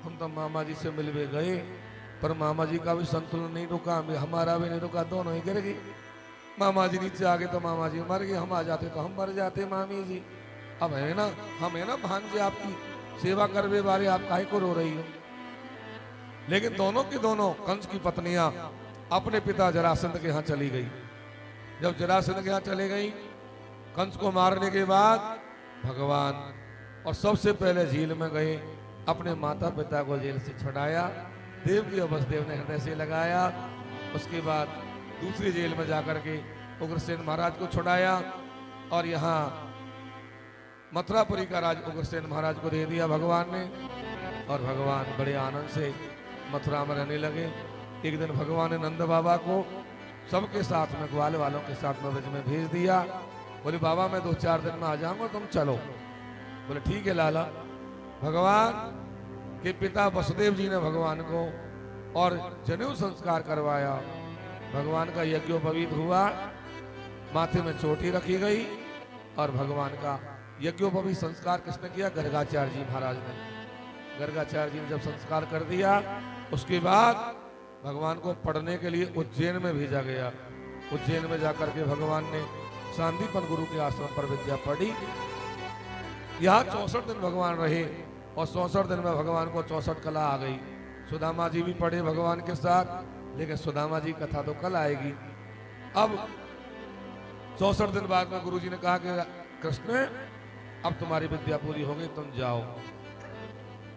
हम तो मामा जी से मिलवे गए, पर मामा जी का भी संतुलन नहीं रुका, हमारा भी नहीं रुका, दोनों ही गिर गई। मामा जी नीचे आ गए तो मामा जी मर गए, हम आ जाते तो हम मर जाते मामी जी। अब है ना, हम है ना भांजे, आपकी सेवा करवे वाले, आप काहे को रो रही हो। लेकिन दोनों की दोनों कंस की पत्नियां अपने पिता जरासंध के यहाँ चली गई। जब जरासंध के यहाँ चले गई, कंस को मारने के बाद भगवान और सबसे पहले झील में गए, अपने माता पिता को जेल से छुड़ाया, देवकी और वसुदेव ने हृदय से लगाया। उसके बाद दूसरी जेल में जाकर के उग्रसेन महाराज को छुड़ाया और यहाँ मथुरापुरी का राज उग्रसेन महाराज को दे दिया भगवान ने। और भगवान बड़े आनंद से मथुरा में रहने लगे। एक दिन भगवान ने नंद बाबा को सबके साथ में, ग्वाल वालों के साथ में ब्रज में भेज दिया। बोले, बाबा मैं 2-4 दिन में आ जाऊंगा, तुम चलो। बोले, ठीक है लाला। भगवान के पिता वसुदेव जी ने भगवान को और जनेऊ संस्कार करवाया। भगवान का यज्ञोपवीत हुआ, माथे में चोटी रखी गई और भगवान का यज्ञोपवीत संस्कार किसने किया? गर्गाचार्य जी महाराज ने। गर्गाचार्य जी ने जब संस्कार कर दिया, उसके बाद भगवान को पढ़ने के लिए उज्जैन में भेजा गया। उज्जैन में जाकर के भगवान ने सांदीपन गुरु के आश्रम पर विद्या पढ़ी। यहाँ 64 दिन भगवान रहे और 64 दिन में भगवान को 64 कला आ गई। सुदामा जी भी पढ़े भगवान के साथ, लेकिन सुदामा जी कथा तो कल आएगी। अब 64 दिन बाद में गुरु जी ने कहा कि कृष्ण, अब तुम्हारी विद्या पूरी हो गई, तुम जाओ।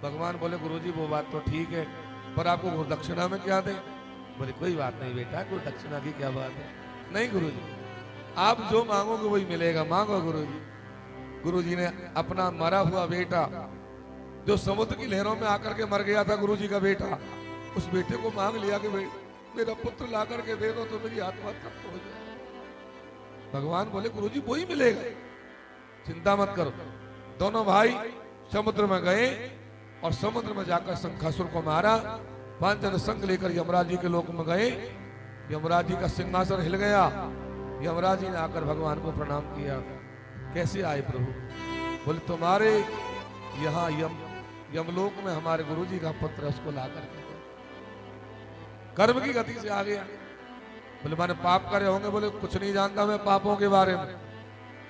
भगवान बोले, गुरु जी वो बात तो ठीक है, पर आपको गुरु दक्षिणा में क्या दें? बोले, कोई बात नहीं बेटा, गुरु दक्षिणा की क्या बात है। नहीं गुरु जी, आप जो मांगोगे वही मिलेगा, मांगो गुरु जी। गुरु जी ने अपना मरा हुआ बेटा, जो समुद्र की लहरों में आकर के मर गया था, गुरु जी का बेटा, उस बेटे को मांग लिया कि मेरा पुत्र ला करके दे दो तो मेरी आत्मा तृप्त हो जाए। भगवान बोले, गुरु जी वही मिलेगा, चिंता मत करो। दोनों भाई समुद्र में गए और समुद्र में जाकर शंखासुर को मारा। 5 जन संग लेकर यमराज जी के लोक में गए। यमराज जी का सिंहासन हिल गया। यमराज जी ने आकर भगवान को प्रणाम किया। कैसे आए प्रभु? बोले, तुम्हारे यहाँ यमलोक में हमारे गुरु जी का पुत्र, उसको ला करके कर्म की गति से आ गया। बोले, मैंने पाप करे होंगे? बोले, कुछ नहीं जानता मैं पापों के बारे में।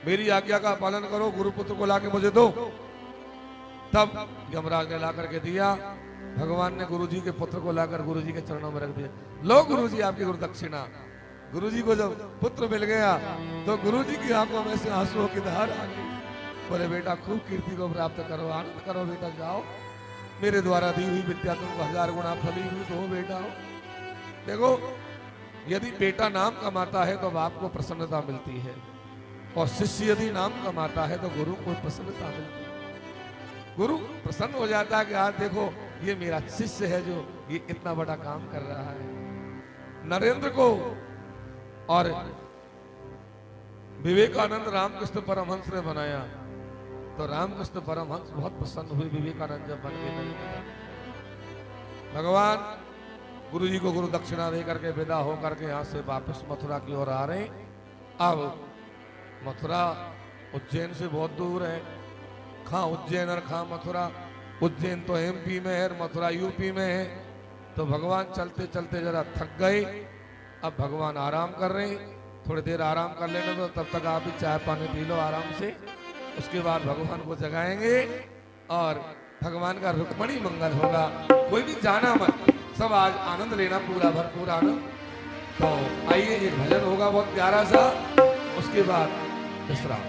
मेरी आज्ञा का पालन करो, गुरुपुत्र को लाके मुझे दो। तब यमराज ने ला करके दिया। भगवान ने गुरुजी के पुत्र को लाकर गुरुजी के चरणों में रख दिया। लो गुरुजी आपकी गुरु दक्षिणा। गुरुजी को जब पुत्र मिल गया तो गुरुजी की आंखों में से आंसुओं की धार आ गई। बोले बेटा खूब कीर्ति को प्राप्त करो, आनंद करो बेटा, जाओ मेरे द्वारा दी हुई विद्या तुमको 1000 गुना फली हुई तो हो बेटा हो। देखो यदि बेटा नाम कमाता है तो बाप को प्रसन्नता मिलती है, और शिष्य यदि नाम कमाता है तो गुरु को प्रसन्नता मिलती है। गुरु प्रसन्न हो जाता है कि आज देखो ये मेरा शिष्य है जो ये इतना बड़ा काम कर रहा है। नरेंद्र को और विवेकानंद रामकृष्ण परमहंस ने बनाया तो रामकृष्ण परमहंस बहुत प्रसन्न हुए विवेकानंद जब बन के नहीं बना। भगवान गुरु जी को गुरु दक्षिणा दे करके विदा होकर के यहाँ से वापस मथुरा की ओर आ रहे हैं। अब मथुरा उज्जैन से बहुत दूर है, खां उज्जैन और खां मथुरा। उज्जैन तो एमपी में है और मथुरा यूपी में है। तो भगवान चलते चलते जरा थक गए। अब भगवान आराम कर रहे हैं, थोड़ी देर आराम कर लेने दो, तब तक आप भी चाय पानी पी लो आराम से। उसके बाद भगवान को जगाएंगे और भगवान का रुक्मणी मंगल होगा। कोई भी जाना मत, सब आज आनंद लेना, पूरा भरपूर आनंद। तो आइए एक भजन होगा बहुत प्यारा सा, उसके बाद विश्राम।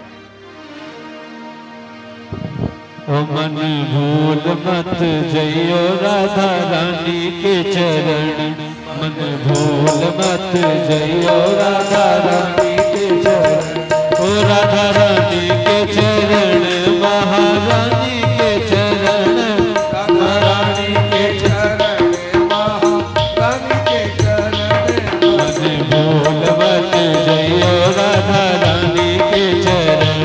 ओ मन भूल मत जइयो राधा रानी के चरण, मन भूल मत जइयो राधा रानी के चरण। ओ राधा रानी के चरण, महारानी के चरण, राधा रानी के चरण, महारानी के चरण। मन भूल मत जइयो राधा रानी के चरण,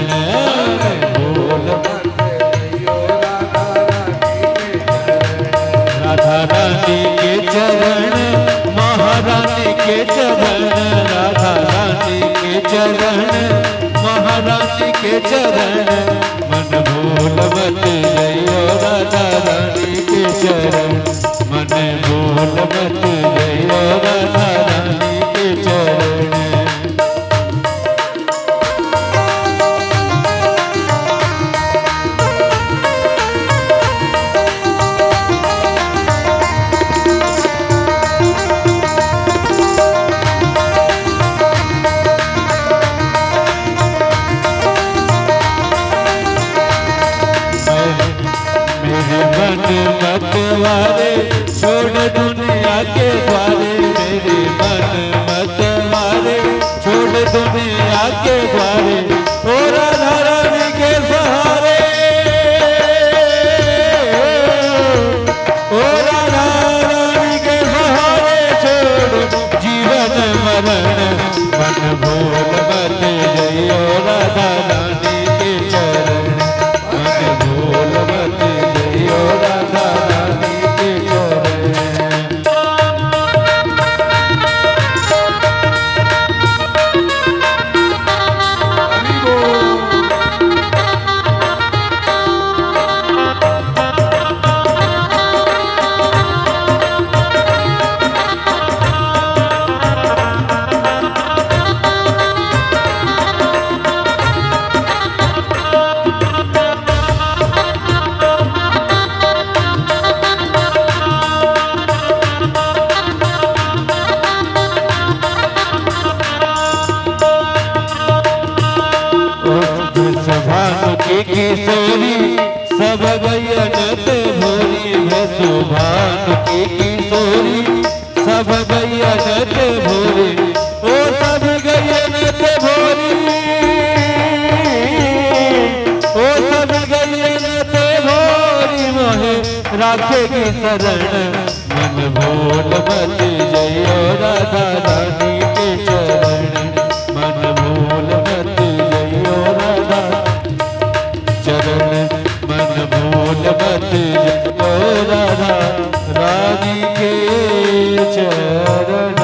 भूल मत जइयो राधा रानी के चरण। राधा रानी के चरण, महारानी के चरण, राधा रानी के चरण, महारानी के चरण। मन भूल मत जइयो राधा रानी के चरण, मन भूल मत जइयो राधा रानी के चरण। मतवारे छोड़ दुनिया के द्वारे, मेरे मन मतवारे छोड़ दुनिया के द्वारे। ओ राधा रानी के सहारे, ओ राधा रानी के सहारे छोड़ जीवन मरण। मन भूल मत जइयो राधा रानी के चरण, मन भूल मत जइयो राधा रानी के चरण। किशोरी सब गयन ते भोरी, सुभान की किशोरी सब गयन ते भोरी। ओ सब गयन ते भोरी, ओ सब गयन ते भोरी, मोहे राखेगी शरण। मन भूल मत जइयो राधा रानी के चरण, मन भूल मत जइयो राधा चरण। मन भूल मत जइयो राधा रानी के चरण।